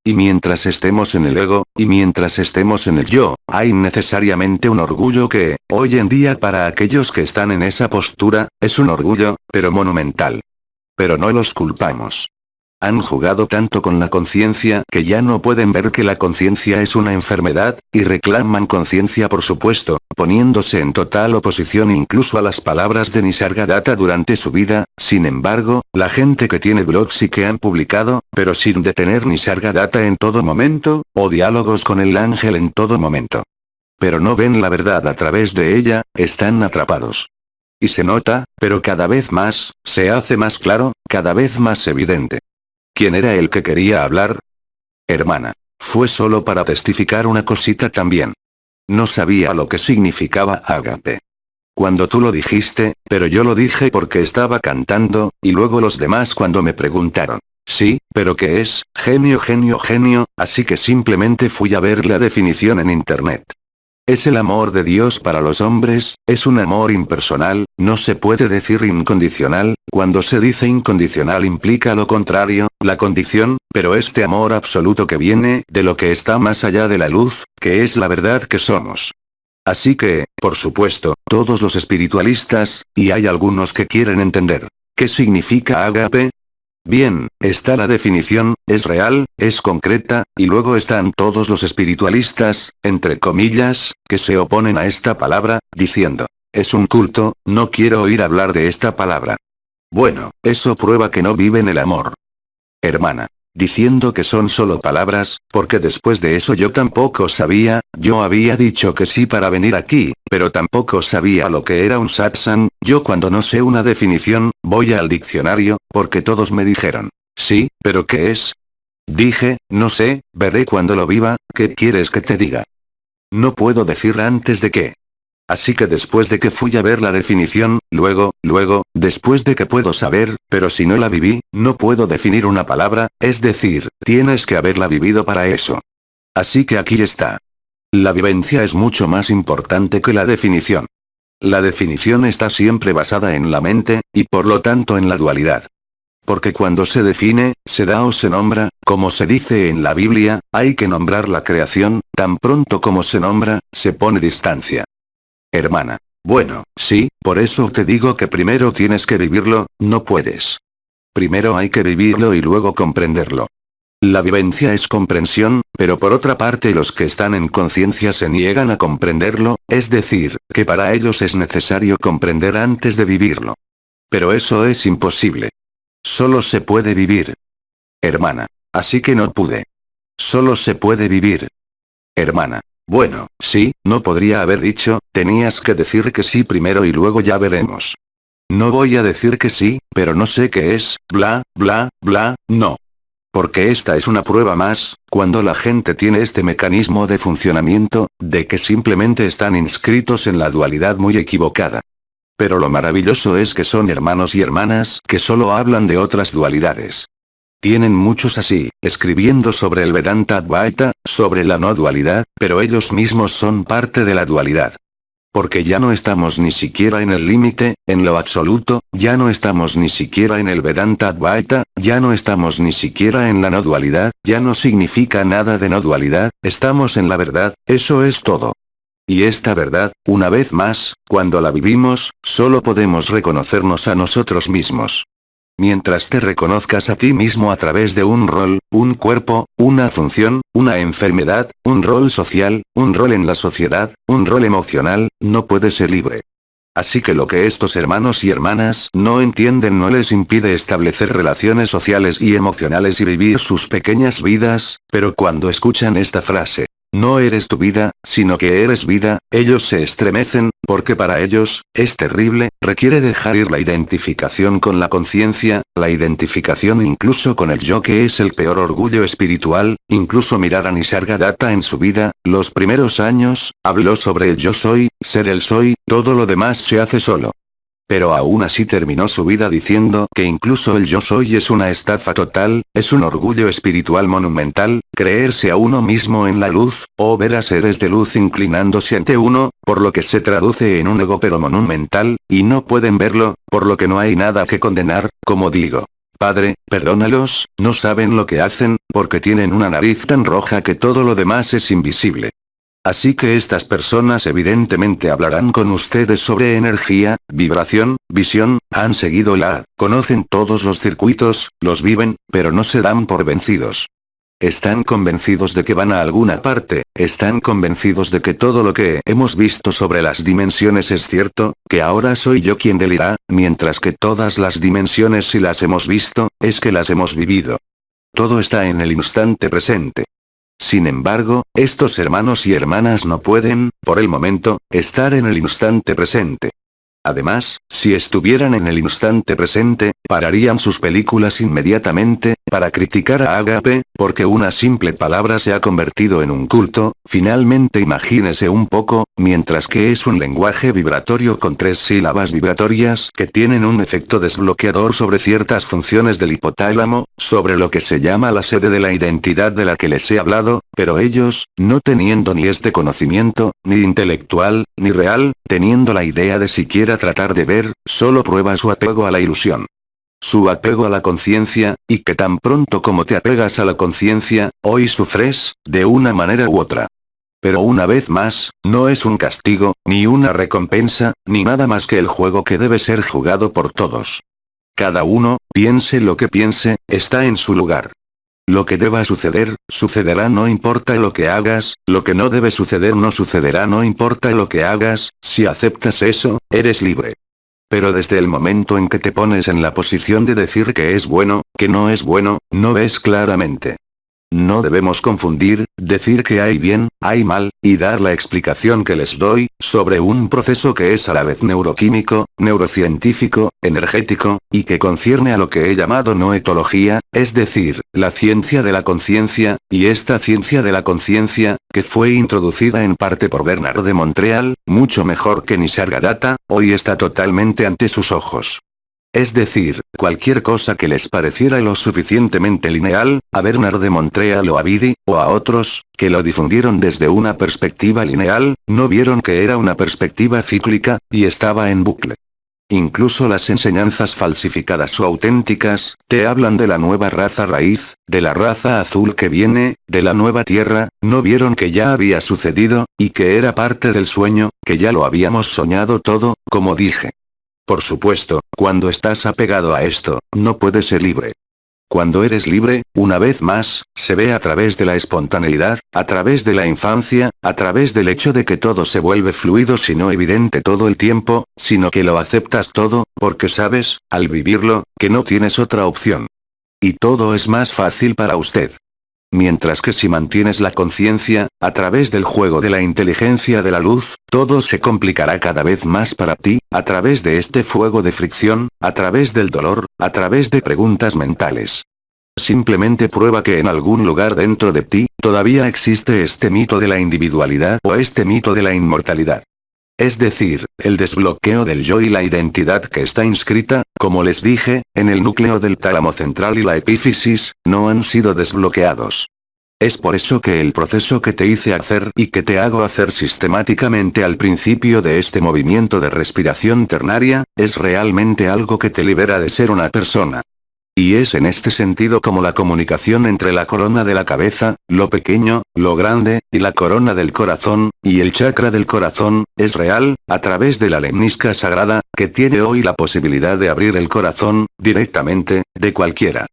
Y mientras estemos en el ego, y mientras estemos en el yo, hay necesariamente un orgullo que, hoy en día para aquellos que están en esa postura, es un orgullo, pero monumental. Pero no los culpamos. Han jugado tanto con la conciencia que ya no pueden ver que la conciencia es una enfermedad, y reclaman conciencia por supuesto, poniéndose en total oposición incluso a las palabras de Nisargadatta durante su vida. Sin embargo, la gente que tiene blogs y que han publicado, pero sin detener Nisargadatta en todo momento, o diálogos con el ángel en todo momento. Pero no ven la verdad a través de ella, están atrapados. Y se nota, pero cada vez más, se hace más claro, cada vez más evidente. ¿Quién era el que quería hablar? Hermana. Fue solo para testificar una cosita también. No sabía lo que significaba ágape. Cuando tú lo dijiste, pero yo lo dije porque estaba cantando, y luego los demás cuando me preguntaron. Sí, pero ¿qué es? Genio, genio, genio, así que simplemente fui a ver la definición en internet. Es el amor de Dios para los hombres, es un amor impersonal, no se puede decir incondicional, cuando se dice incondicional implica lo contrario, la condición, pero este amor absoluto que viene de lo que está más allá de la luz, que es la verdad que somos. Así que, por supuesto, todos los espiritualistas, y hay algunos que quieren entender, ¿qué significa ágape? Bien, está la definición, es real, es concreta, y luego están todos los espiritualistas, entre comillas, que se oponen a esta palabra, diciendo, es un culto, no quiero oír hablar de esta palabra. Bueno, eso prueba que no viven el amor. Hermana. Diciendo que son solo palabras, porque después de eso yo tampoco sabía, yo había dicho que sí para venir aquí, pero tampoco sabía lo que era un satsang, yo cuando no sé una definición, voy al diccionario, porque todos me dijeron, sí, pero ¿qué es? Dije, no sé, veré cuando lo viva, ¿qué quieres que te diga? No puedo decir antes de qué. Así que después de que fui a ver la definición, luego, después de que puedo saber, pero si no la viví, no puedo definir una palabra, es decir, tienes que haberla vivido para eso. Así que aquí está. La vivencia es mucho más importante que la definición. La definición está siempre basada en la mente, y por lo tanto en la dualidad. Porque cuando se define, se da o se nombra, como se dice en la Biblia, hay que nombrar la creación, tan pronto como se nombra, se pone distancia. Hermana. Bueno, sí, por eso te digo que primero tienes que vivirlo, no puedes. Primero hay que vivirlo y luego comprenderlo. La vivencia es comprensión, pero por otra parte los que están en conciencia se niegan a comprenderlo, es decir, que para ellos es necesario comprender antes de vivirlo. Pero eso es imposible. Solo se puede vivir. Hermana. Así que no pude. Solo se puede vivir. Hermana. Bueno, sí, no podría haber dicho, tenías que decir que sí primero y luego ya veremos. No voy a decir que sí, pero no sé qué es, bla, bla, bla, no. Porque esta es una prueba más, cuando la gente tiene este mecanismo de funcionamiento, de que simplemente están inscritos en la dualidad muy equivocada. Pero lo maravilloso es que son hermanos y hermanas que solo hablan de otras dualidades. Tienen muchos así, escribiendo sobre el Vedanta Advaita, sobre la no dualidad, pero ellos mismos son parte de la dualidad. Porque ya no estamos ni siquiera en el límite, en lo absoluto, ya no estamos ni siquiera en el Vedanta Advaita, ya no estamos ni siquiera en la no dualidad, ya no significa nada de no dualidad, estamos en la verdad, eso es todo. Y esta verdad, una vez más, cuando la vivimos, solo podemos reconocernos a nosotros mismos. Mientras te reconozcas a ti mismo a través de un rol, un cuerpo, una función, una enfermedad, un rol social, un rol en la sociedad, un rol emocional, no puedes ser libre. Así que lo que estos hermanos y hermanas no entienden no les impide establecer relaciones sociales y emocionales y vivir sus pequeñas vidas, pero cuando escuchan esta frase, no eres tu vida, sino que eres vida, ellos se estremecen, porque para ellos, es terrible, requiere dejar ir la identificación con la conciencia, la identificación incluso con el yo que es el peor orgullo espiritual, incluso mirar a Nisargadatta en su vida, los primeros años, habló sobre el yo soy, ser el soy, todo lo demás se hace solo. Pero aún así terminó su vida diciendo que incluso el yo soy es una estafa total, es un orgullo espiritual monumental, creerse a uno mismo en la luz, o ver a seres de luz inclinándose ante uno, por lo que se traduce en un ego pero monumental, y no pueden verlo, por lo que no hay nada que condenar, como digo. Padre, perdónalos, no saben lo que hacen, porque tienen una nariz tan roja que todo lo demás es invisible. Así que estas personas evidentemente hablarán con ustedes sobre energía, vibración, visión, han seguido conocen todos los circuitos, los viven, pero no se dan por vencidos. Están convencidos de que van a alguna parte, están convencidos de que todo lo que hemos visto sobre las dimensiones es cierto, que ahora soy yo quien delira, mientras que todas las dimensiones si las hemos visto, es que las hemos vivido. Todo está en el instante presente. Sin embargo, estos hermanos y hermanas no pueden, por el momento, estar en el instante presente. Además, si estuvieran en el instante presente, pararían sus películas inmediatamente, para criticar a Ágape, porque una simple palabra se ha convertido en un culto, finalmente imagínese un poco, mientras que es un lenguaje vibratorio con 3 sílabas vibratorias que tienen un efecto desbloqueador sobre ciertas funciones del hipotálamo, sobre lo que se llama la sede de la identidad de la que les he hablado, pero ellos, no teniendo ni este conocimiento, ni intelectual, ni real, teniendo la idea de siquiera tratar de ver, solo prueba su apego a la ilusión. Su apego a la conciencia, y que tan pronto como te apegas a la conciencia, hoy sufres, de una manera u otra. Pero una vez más, no es un castigo, ni una recompensa, ni nada más que el juego que debe ser jugado por todos. Cada uno, piense lo que piense, está en su lugar. Lo que deba suceder, sucederá no importa lo que hagas, lo que no debe suceder no sucederá no importa lo que hagas, si aceptas eso, eres libre. Pero desde el momento en que te pones en la posición de decir que es bueno, que no es bueno, no ves claramente. No debemos confundir, decir que hay bien, hay mal, y dar la explicación que les doy, sobre un proceso que es a la vez neuroquímico, neurocientífico, energético, y que concierne a lo que he llamado noetología, es decir, la ciencia de la conciencia, y esta ciencia de la conciencia, que fue introducida en parte por Bernard de Montreal, mucho mejor que Nisargadatta, hoy está totalmente ante sus ojos. Es decir, cualquier cosa que les pareciera lo suficientemente lineal, a Bernard de Montreal o a Bidi, o a otros, que lo difundieron desde una perspectiva lineal, no vieron que era una perspectiva cíclica, y estaba en bucle. Incluso las enseñanzas falsificadas o auténticas, te hablan de la nueva raza raíz, de la raza azul que viene, de la nueva tierra, no vieron que ya había sucedido, y que era parte del sueño, que ya lo habíamos soñado todo, como dije. Por supuesto, cuando estás apegado a esto, no puedes ser libre. Cuando eres libre, una vez más, se ve a través de la espontaneidad, a través de la infancia, a través del hecho de que todo se vuelve fluido sino evidente todo el tiempo, sino que lo aceptas todo, porque sabes, al vivirlo, que no tienes otra opción. Y todo es más fácil para usted. Mientras que si mantienes la conciencia, a través del juego de la inteligencia de la luz, todo se complicará cada vez más para ti, a través de este fuego de fricción, a través del dolor, a través de preguntas mentales. Simplemente prueba que en algún lugar dentro de ti, todavía existe este mito de la individualidad o este mito de la inmortalidad. Es decir, el desbloqueo del yo y la identidad que está inscrita, como les dije, en el núcleo del tálamo central y la epífisis, no han sido desbloqueados. Es por eso que el proceso que te hice hacer y que te hago hacer sistemáticamente al principio de este movimiento de respiración ternaria, es realmente algo que te libera de ser una persona. Y es en este sentido como la comunicación entre la corona de la cabeza, lo pequeño, lo grande, y la corona del corazón, y el chakra del corazón, es real, a través de la lemnisca sagrada, que tiene hoy la posibilidad de abrir el corazón, directamente, de cualquiera.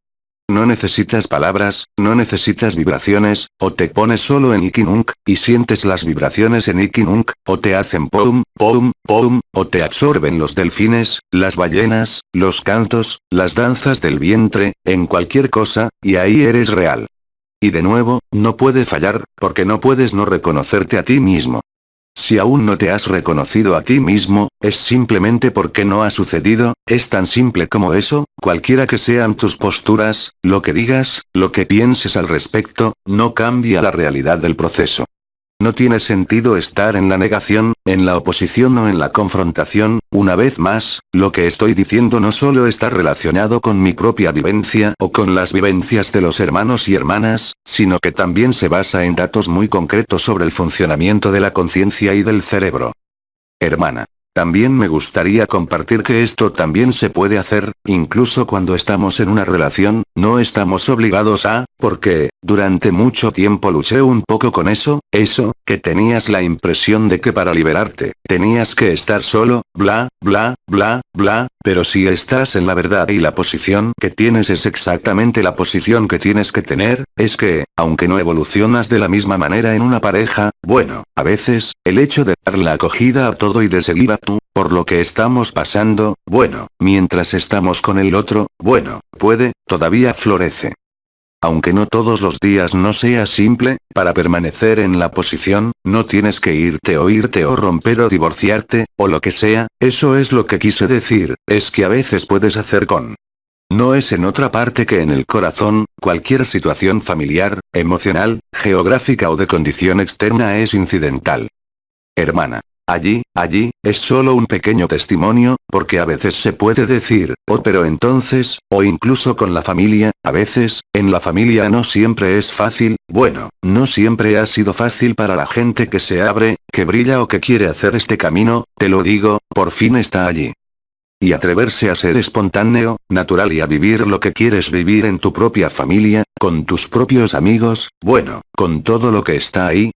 No necesitas palabras, no necesitas vibraciones, o te pones solo en Ikinunk, y sientes las vibraciones en Ikinunk, o te hacen poum, poum, poum, o te absorben los delfines, las ballenas, los cantos, las danzas del vientre, en cualquier cosa, y ahí eres real. Y de nuevo, no puede fallar, porque no puedes no reconocerte a ti mismo. Si aún no te has reconocido a ti mismo, es simplemente porque no ha sucedido, es tan simple como eso, cualquiera que sean tus posturas, lo que digas, lo que pienses al respecto, no cambia la realidad del proceso. No tiene sentido estar en la negación, en la oposición o en la confrontación. Una vez más, lo que estoy diciendo no solo está relacionado con mi propia vivencia o con las vivencias de los hermanos y hermanas, sino que también se basa en datos muy concretos sobre el funcionamiento de la conciencia y del cerebro. Hermana. También me gustaría compartir que esto también se puede hacer, incluso cuando estamos en una relación, no estamos obligados a, porque, durante mucho tiempo luché un poco con eso, que tenías la impresión de que para liberarte, tenías que estar solo, bla, bla, bla, bla, pero si estás en la verdad y la posición que tienes es exactamente la posición que tienes que tener, es que, aunque no evolucionas de la misma manera en una pareja, bueno, a veces, el hecho de dar la acogida a todo y de seguir a tú, por lo que estamos pasando, bueno, mientras estamos con el otro, bueno, todavía florece. Aunque no todos los días no sea simple, para permanecer en la posición, no tienes que irte o romper o divorciarte, o lo que sea, eso es lo que quise decir, es que a veces puedes hacer con. No es en otra parte que en el corazón, cualquier situación familiar, emocional, geográfica o de condición externa es incidental. Hermana. Allí, es solo un pequeño testimonio, porque a veces se puede decir, oh pero entonces, o incluso con la familia, a veces, en la familia no siempre es fácil, bueno, no siempre ha sido fácil para la gente que se abre, que brilla o que quiere hacer este camino, te lo digo, por fin está allí. Y atreverse a ser espontáneo, natural y a vivir lo que quieres vivir en tu propia familia, con tus propios amigos, bueno, con todo lo que está ahí,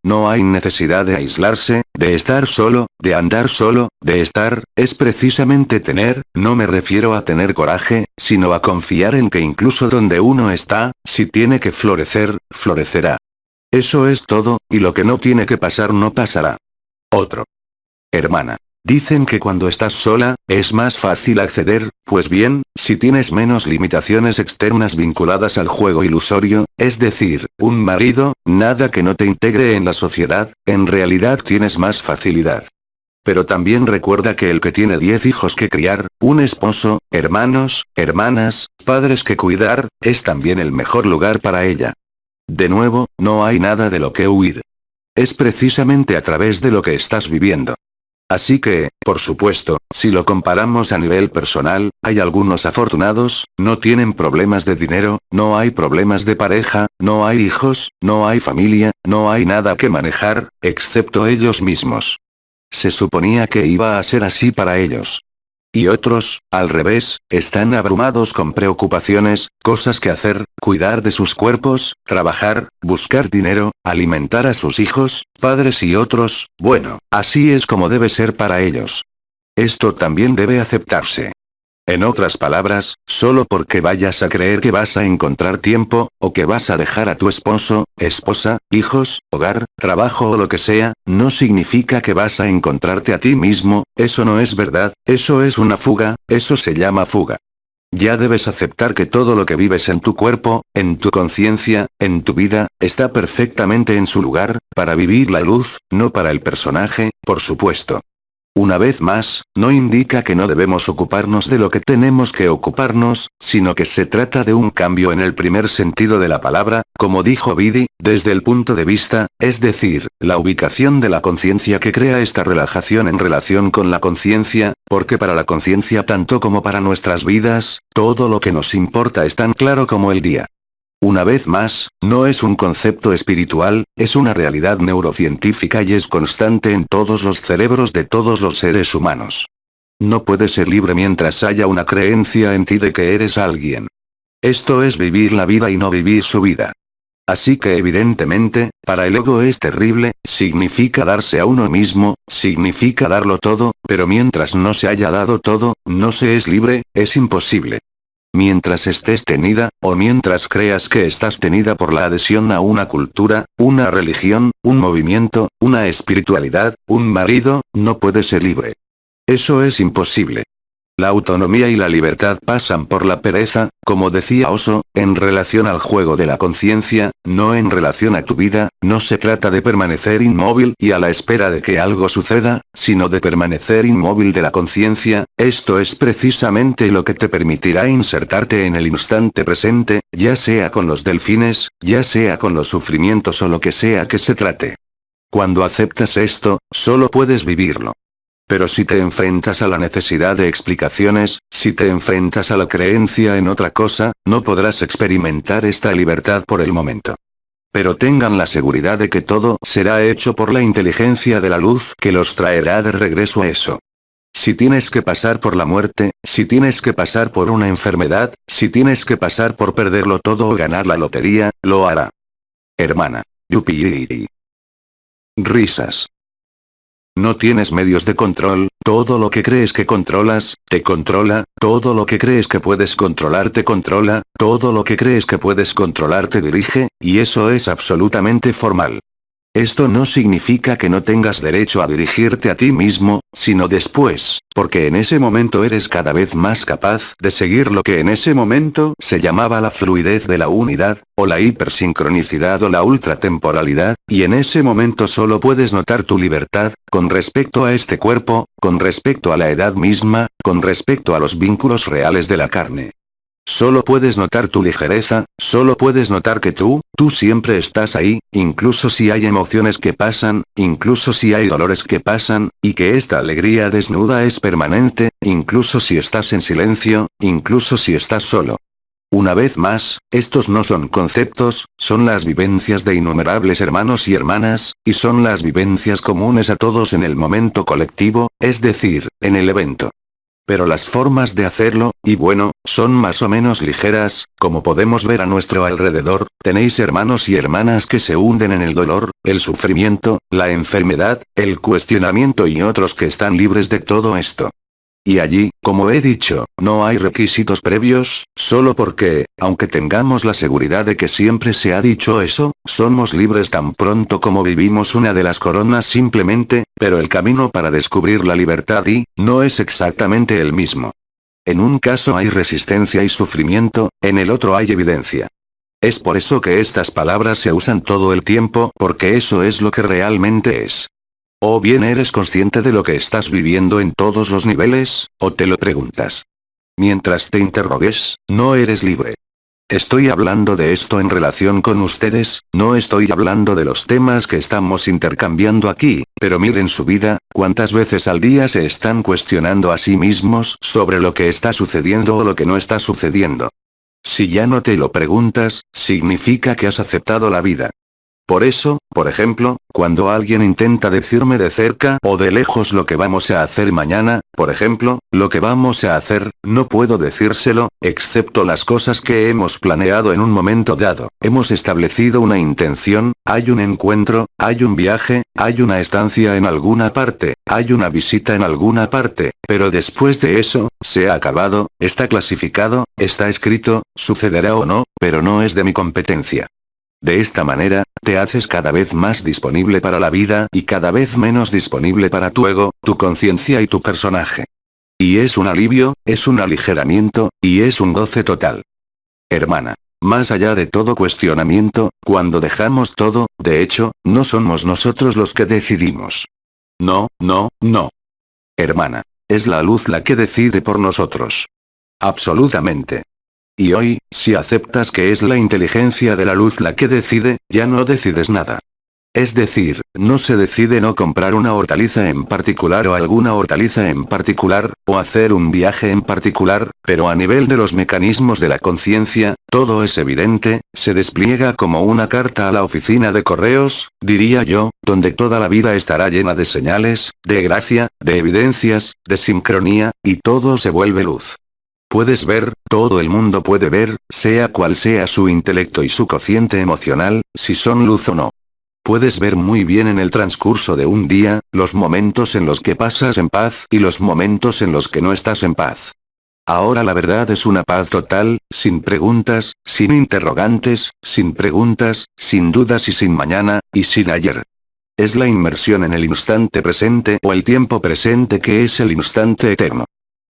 no hay necesidad de aislarse, de estar solo, de andar solo, de estar, es precisamente tener, no me refiero a tener coraje, sino a confiar en que incluso donde uno está, si tiene que florecer, florecerá. Eso es todo, y lo que no tiene que pasar no pasará. Otro. Hermana. Dicen que cuando estás sola, es más fácil acceder, pues bien, si tienes menos limitaciones externas vinculadas al juego ilusorio, es decir, un marido, nada que no te integre en la sociedad, en realidad tienes más facilidad. Pero también recuerda que el que tiene 10 hijos que criar, un esposo, hermanos, hermanas, padres que cuidar, es también el mejor lugar para ella. De nuevo, no hay nada de lo que huir. Es precisamente a través de lo que estás viviendo. Así que, por supuesto, si lo comparamos a nivel personal, hay algunos afortunados, no tienen problemas de dinero, no hay problemas de pareja, no hay hijos, no hay familia, no hay nada que manejar, excepto ellos mismos. Se suponía que iba a ser así para ellos. Y otros, al revés, están abrumados con preocupaciones, cosas que hacer, cuidar de sus cuerpos, trabajar, buscar dinero, alimentar a sus hijos, padres y otros, bueno, así es como debe ser para ellos. Esto también debe aceptarse. En otras palabras, solo porque vayas a creer que vas a encontrar tiempo, o que vas a dejar a tu esposo, esposa, hijos, hogar, trabajo o lo que sea, no significa que vas a encontrarte a ti mismo, eso no es verdad, eso es una fuga, eso se llama fuga. Ya debes aceptar que todo lo que vives en tu cuerpo, en tu conciencia, en tu vida, está perfectamente en su lugar, para vivir la luz, no para el personaje, por supuesto. Una vez más, no indica que no debemos ocuparnos de lo que tenemos que ocuparnos, sino que se trata de un cambio en el primer sentido de la palabra, como dijo Bidi, desde el punto de vista, es decir, la ubicación de la conciencia que crea esta relajación en relación con la conciencia, porque para la conciencia tanto como para nuestras vidas, todo lo que nos importa es tan claro como el día. Una vez más, no es un concepto espiritual, es una realidad neurocientífica y es constante en todos los cerebros de todos los seres humanos. No puedes ser libre mientras haya una creencia en ti de que eres alguien. Esto es vivir la vida y no vivir su vida. Así que evidentemente, para el ego es terrible, significa darse a uno mismo, significa darlo todo, pero mientras no se haya dado todo, no se es libre, es imposible. Mientras estés tenida, o mientras creas que estás tenida por la adhesión a una cultura, una religión, un movimiento, una espiritualidad, un marido, no puedes ser libre. Eso es imposible. La autonomía y la libertad pasan por la pereza, como decía Oso, en relación al juego de la conciencia, no en relación a tu vida, no se trata de permanecer inmóvil y a la espera de que algo suceda, sino de permanecer inmóvil de la conciencia, esto es precisamente lo que te permitirá insertarte en el instante presente, ya sea con los delfines, ya sea con los sufrimientos o lo que sea que se trate. Cuando aceptas esto, solo puedes vivirlo. Pero si te enfrentas a la necesidad de explicaciones, si te enfrentas a la creencia en otra cosa, no podrás experimentar esta libertad por el momento. Pero tengan la seguridad de que todo será hecho por la inteligencia de la luz que los traerá de regreso a eso. Si tienes que pasar por la muerte, si tienes que pasar por una enfermedad, si tienes que pasar por perderlo todo o ganar la lotería, lo hará. Hermana. Yupi. Risas. No tienes medios de control, todo lo que crees que controlas, te controla, todo lo que crees que puedes controlar te controla, todo lo que crees que puedes controlar te dirige, y eso es absolutamente formal. Esto no significa que no tengas derecho a dirigirte a ti mismo, sino después, porque en ese momento eres cada vez más capaz de seguir lo que en ese momento se llamaba la fluidez de la unidad, o la hipersincronicidad o la ultratemporalidad, y en ese momento solo puedes notar tu libertad, con respecto a este cuerpo, con respecto a la edad misma, con respecto a los vínculos reales de la carne. Solo puedes notar tu ligereza, solo puedes notar que tú siempre estás ahí, incluso si hay emociones que pasan, incluso si hay dolores que pasan, y que esta alegría desnuda es permanente, incluso si estás en silencio, incluso si estás solo. Una vez más, estos no son conceptos, son las vivencias de innumerables hermanos y hermanas, y son las vivencias comunes a todos en el momento colectivo, es decir, en el evento. Pero las formas de hacerlo, y bueno, son más o menos ligeras, como podemos ver a nuestro alrededor, tenéis hermanos y hermanas que se hunden en el dolor, el sufrimiento, la enfermedad, el cuestionamiento y otros que están libres de todo esto. Y allí, como he dicho, no hay requisitos previos, solo porque, aunque tengamos la seguridad de que siempre se ha dicho eso, somos libres tan pronto como vivimos una de las coronas simplemente, pero el camino para descubrir la libertad no es exactamente el mismo. En un caso hay resistencia y sufrimiento, en el otro hay evidencia. Es por eso que estas palabras se usan todo el tiempo, porque eso es lo que realmente es. O bien eres consciente de lo que estás viviendo en todos los niveles, o te lo preguntas. Mientras te interrogues, no eres libre. Estoy hablando de esto en relación con ustedes, no estoy hablando de los temas que estamos intercambiando aquí, pero miren su vida, cuántas veces al día se están cuestionando a sí mismos sobre lo que está sucediendo o lo que no está sucediendo. Si ya no te lo preguntas, significa que has aceptado la vida. Por eso, por ejemplo, cuando alguien intenta decirme de cerca o de lejos lo que vamos a hacer mañana, por ejemplo, lo que vamos a hacer, no puedo decírselo, excepto las cosas que hemos planeado en un momento dado. Hemos establecido una intención, hay un encuentro, hay un viaje, hay una estancia en alguna parte, hay una visita en alguna parte, pero después de eso, se ha acabado, está clasificado, está escrito, sucederá o no, pero no es de mi competencia. De esta manera, te haces cada vez más disponible para la vida y cada vez menos disponible para tu ego, tu conciencia y tu personaje. Y es un alivio, es un aligeramiento, y es un goce total. Hermana. Más allá de todo cuestionamiento, cuando dejamos todo, de hecho, no somos nosotros los que decidimos. No. Hermana. Es la luz la que decide por nosotros. Absolutamente. Y hoy, si aceptas que es la inteligencia de la luz la que decide, ya no decides nada. Es decir, no se decide no comprar una hortaliza en particular o alguna hortaliza en particular, o hacer un viaje en particular, pero a nivel de los mecanismos de la conciencia, todo es evidente, se despliega como una carta a la oficina de correos, diría yo, donde toda la vida estará llena de señales, de gracia, de evidencias, de sincronía, y todo se vuelve luz. Puedes ver, todo el mundo puede ver, sea cual sea su intelecto y su cociente emocional, si son luz o no. Puedes ver muy bien en el transcurso de un día, los momentos en los que pasas en paz y los momentos en los que no estás en paz. Ahora la verdad es una paz total, sin preguntas, sin interrogantes, sin preguntas, sin dudas y sin mañana, y sin ayer. Es la inmersión en el instante presente o el tiempo presente que es el instante eterno.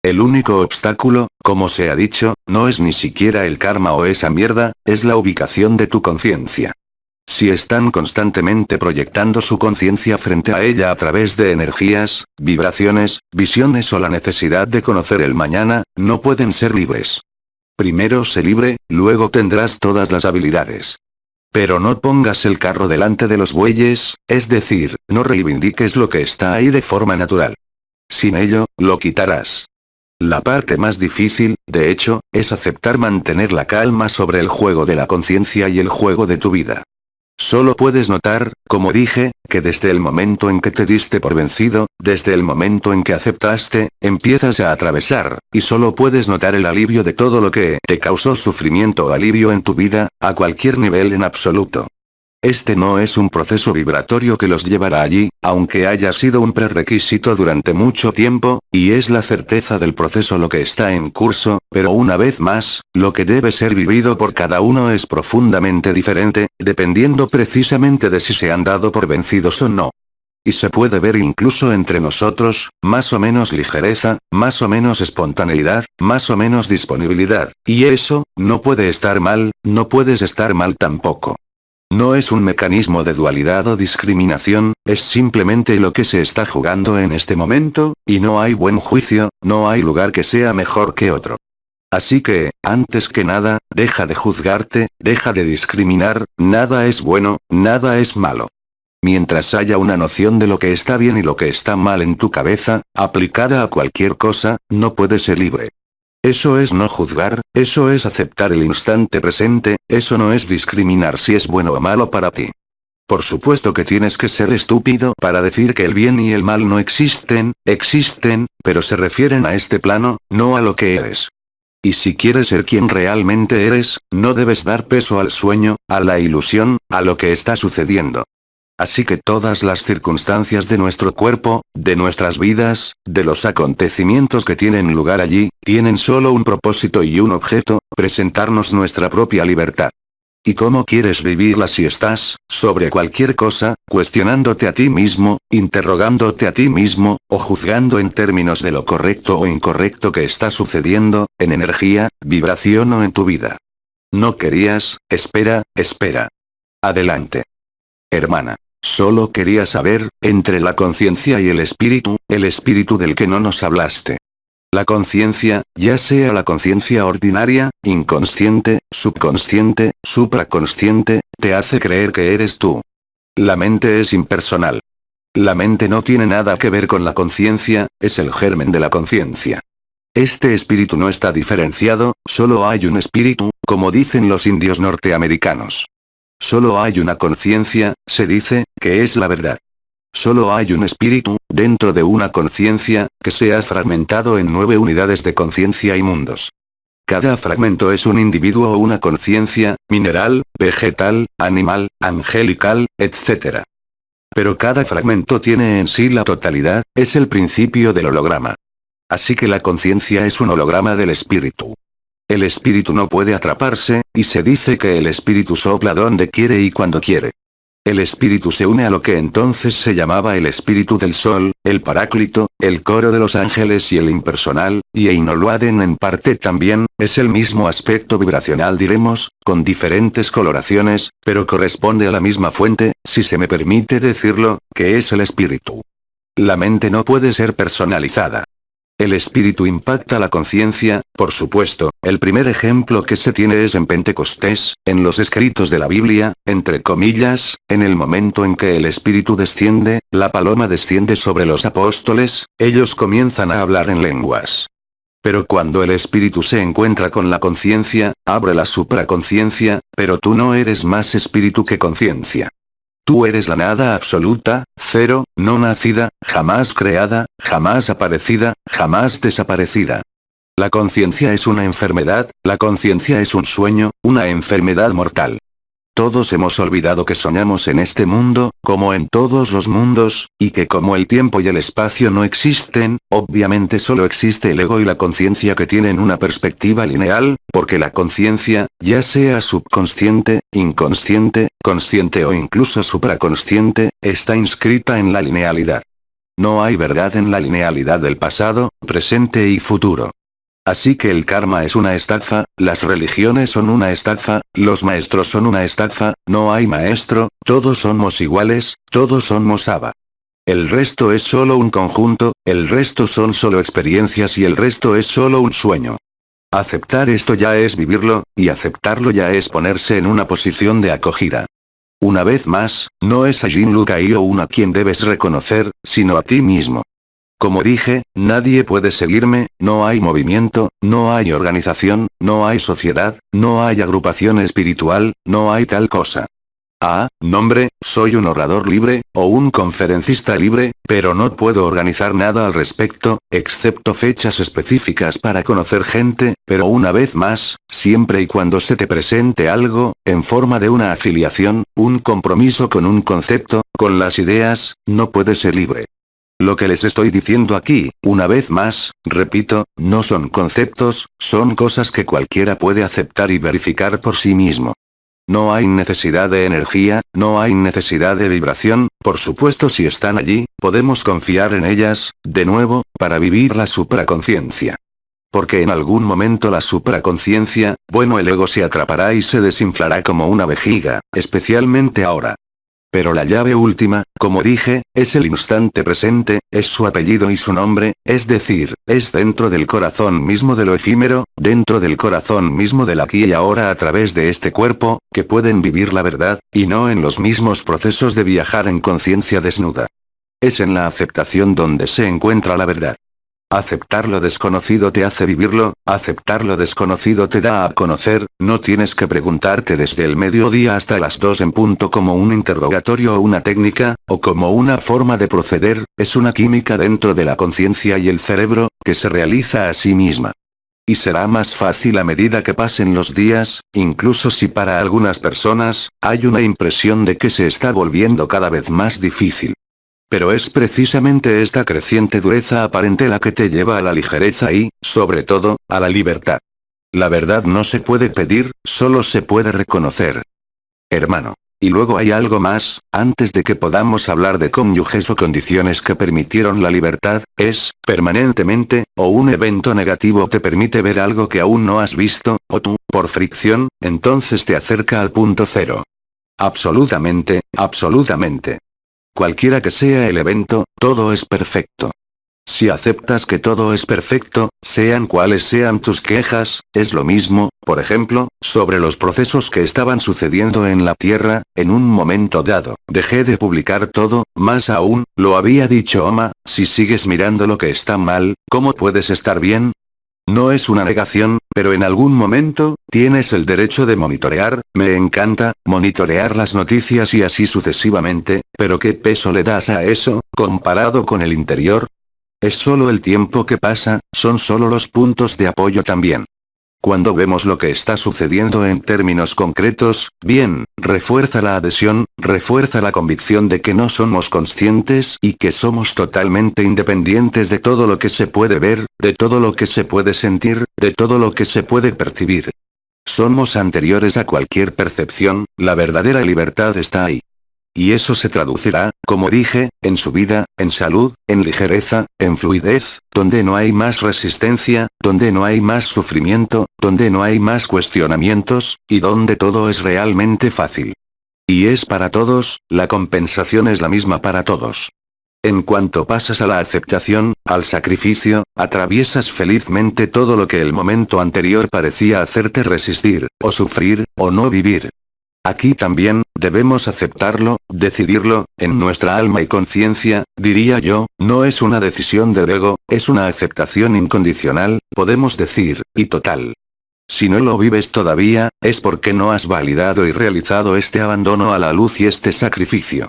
El único obstáculo, como se ha dicho, no es ni siquiera el karma o esa mierda, es la ubicación de tu conciencia. Si están constantemente proyectando su conciencia frente a ella a través de energías, vibraciones, visiones o la necesidad de conocer el mañana, no pueden ser libres. Primero sé libre, luego tendrás todas las habilidades. Pero no pongas el carro delante de los bueyes, es decir, no reivindiques lo que está ahí de forma natural. Sin ello, lo quitarás. La parte más difícil, de hecho, es aceptar mantener la calma sobre el juego de la conciencia y el juego de tu vida. Solo puedes notar, como dije, que desde el momento en que te diste por vencido, desde el momento en que aceptaste, empiezas a atravesar, y solo puedes notar el alivio de todo lo que te causó sufrimiento o alivio en tu vida, a cualquier nivel en absoluto. Este no es un proceso vibratorio que los llevará allí, aunque haya sido un prerequisito durante mucho tiempo, y es la certeza del proceso lo que está en curso, pero una vez más, lo que debe ser vivido por cada uno es profundamente diferente, dependiendo precisamente de si se han dado por vencidos o no. Y se puede ver incluso entre nosotros, más o menos ligereza, más o menos espontaneidad, más o menos disponibilidad, y eso, no puede estar mal, no puedes estar mal tampoco. No es un mecanismo de dualidad o discriminación, es simplemente lo que se está jugando en este momento, y no hay buen juicio, no hay lugar que sea mejor que otro. Así que, antes que nada, deja de juzgarte, deja de discriminar, nada es bueno, nada es malo. Mientras haya una noción de lo que está bien y lo que está mal en tu cabeza, aplicada a cualquier cosa, no puedes ser libre. Eso es no juzgar, eso es aceptar el instante presente, eso no es discriminar si es bueno o malo para ti. Por supuesto que tienes que ser estúpido para decir que el bien y el mal no existen, existen, pero se refieren a este plano, no a lo que eres. Y si quieres ser quien realmente eres, no debes dar peso al sueño, a la ilusión, a lo que está sucediendo. Así que todas las circunstancias de nuestro cuerpo, de nuestras vidas, de los acontecimientos que tienen lugar allí, tienen solo un propósito y un objeto, presentarnos nuestra propia libertad. ¿Y cómo quieres vivirla si estás, sobre cualquier cosa, cuestionándote a ti mismo, interrogándote a ti mismo, o juzgando en términos de lo correcto o incorrecto que está sucediendo, en energía, vibración o en tu vida? No querías, espera, espera. Adelante. Hermana. Solo quería saber, entre la conciencia y el espíritu del que no nos hablaste. La conciencia, ya sea la conciencia ordinaria, inconsciente, subconsciente, supraconsciente, te hace creer que eres tú. La mente es impersonal. La mente no tiene nada que ver con la conciencia, es el germen de la conciencia. Este espíritu no está diferenciado, solo hay un espíritu, como dicen los indios norteamericanos. Solo hay una conciencia, se dice, que es la verdad. Solo hay un espíritu, dentro de una conciencia, que se ha fragmentado en 9 unidades de conciencia y mundos. Cada fragmento es un individuo o una conciencia, mineral, vegetal, animal, angelical, etc. Pero cada fragmento tiene en sí la totalidad, es el principio del holograma. Así que la conciencia es un holograma del espíritu. El espíritu no puede atraparse, y se dice que el espíritu sopla donde quiere y cuando quiere. El espíritu se une a lo que entonces se llamaba el espíritu del sol, el paráclito, el coro de los ángeles y el impersonal, y Einoluaden en parte también, es el mismo aspecto vibracional diremos, con diferentes coloraciones, pero corresponde a la misma fuente, si se me permite decirlo, que es el espíritu. La mente no puede ser personalizada. El espíritu impacta la conciencia, por supuesto. El primer ejemplo que se tiene es en Pentecostés, en los escritos de la Biblia, entre comillas, en el momento en que el espíritu desciende, la paloma desciende sobre los apóstoles, ellos comienzan a hablar en lenguas. Pero cuando el espíritu se encuentra con la conciencia, abre la supraconciencia, pero tú no eres más espíritu que conciencia. Tú eres la nada absoluta, cero, no nacida, jamás creada, jamás aparecida, jamás desaparecida. La conciencia es una enfermedad, la conciencia es un sueño, una enfermedad mortal. Todos hemos olvidado que soñamos en este mundo, como en todos los mundos, y que como el tiempo y el espacio no existen, obviamente solo existe el ego y la conciencia que tienen una perspectiva lineal, porque la conciencia, ya sea subconsciente, inconsciente, consciente o incluso supraconsciente, está inscrita en la linealidad. No hay verdad en la linealidad del pasado, presente y futuro. Así que el karma es una estafa, las religiones son una estafa, los maestros son una estafa, no hay maestro, todos somos iguales, todos somos Aba. El resto es solo un conjunto, el resto son solo experiencias y el resto es solo un sueño. Aceptar esto ya es vivirlo, y aceptarlo ya es ponerse en una posición de acogida. Una vez más, no es a Jin Lucayo a quien debes reconocer, sino a ti mismo. Como dije, nadie puede seguirme, no hay movimiento, no hay organización, no hay sociedad, no hay agrupación espiritual, no hay tal cosa. Nombre, soy un orador libre, o un conferencista libre, pero no puedo organizar nada al respecto, excepto fechas específicas para conocer gente, pero una vez más, siempre y cuando se te presente algo, en forma de una afiliación, un compromiso con un concepto, con las ideas, no puedes ser libre. Lo que les estoy diciendo aquí, una vez más, repito, no son conceptos, son cosas que cualquiera puede aceptar y verificar por sí mismo. No hay necesidad de energía, no hay necesidad de vibración, por supuesto si están allí, podemos confiar en ellas, de nuevo, para vivir la supraconciencia. Porque en algún momento la supraconciencia, bueno el ego se atrapará y se desinflará como una vejiga, especialmente ahora. Pero la llave última, como dije, es el instante presente, es su apellido y su nombre, es decir, es dentro del corazón mismo de lo efímero, dentro del corazón mismo del aquí y ahora a través de este cuerpo, que pueden vivir la verdad, y no en los mismos procesos de viajar en conciencia desnuda. Es en la aceptación donde se encuentra la verdad. Aceptar lo desconocido te hace vivirlo, aceptar lo desconocido te da a conocer, no tienes que preguntarte desde el mediodía hasta las 2 en punto como un interrogatorio o una técnica, o como una forma de proceder, es una química dentro de la conciencia y el cerebro, que se realiza a sí misma. Y será más fácil a medida que pasen los días, incluso si para algunas personas, hay una impresión de que se está volviendo cada vez más difícil. Pero es precisamente esta creciente dureza aparente la que te lleva a la ligereza y, sobre todo, a la libertad. La verdad no se puede pedir, solo se puede reconocer. Hermano. Y luego hay algo más, antes de que podamos hablar de cónyuges o condiciones que permitieron la libertad, es, permanentemente, o un evento negativo te permite ver algo que aún no has visto, o tú, por fricción, entonces te acerca al punto cero. Absolutamente, absolutamente. Cualquiera que sea el evento, todo es perfecto. Si aceptas que todo es perfecto, sean cuales sean tus quejas, es lo mismo, por ejemplo, sobre los procesos que estaban sucediendo en la Tierra, en un momento dado. Dejé de publicar todo, más aún, lo había dicho Oma, si sigues mirando lo que está mal, ¿cómo puedes estar bien? No es una negación, pero en algún momento, tienes el derecho de monitorear, me encanta, monitorear las noticias y así sucesivamente, pero ¿qué peso le das a eso, comparado con el interior? Es solo el tiempo que pasa, son solo los puntos de apoyo también. Cuando vemos lo que está sucediendo en términos concretos, bien, refuerza la adhesión, refuerza la convicción de que no somos conscientes y que somos totalmente independientes de todo lo que se puede ver, de todo lo que se puede sentir, de todo lo que se puede percibir. Somos anteriores a cualquier percepción, la verdadera libertad está ahí. Y eso se traducirá, como dije, en su vida, en salud, en ligereza, en fluidez, donde no hay más resistencia, donde no hay más sufrimiento, donde no hay más cuestionamientos, y donde todo es realmente fácil. Y es para todos, la compensación es la misma para todos. En cuanto pasas a la aceptación, al sacrificio, atraviesas felizmente todo lo que el momento anterior parecía hacerte resistir, o sufrir, o no vivir. Aquí también, debemos aceptarlo, decidirlo, en nuestra alma y conciencia, diría yo, no es una decisión del ego, es una aceptación incondicional, podemos decir, y total. Si no lo vives todavía, es porque no has validado y realizado este abandono a la luz y este sacrificio.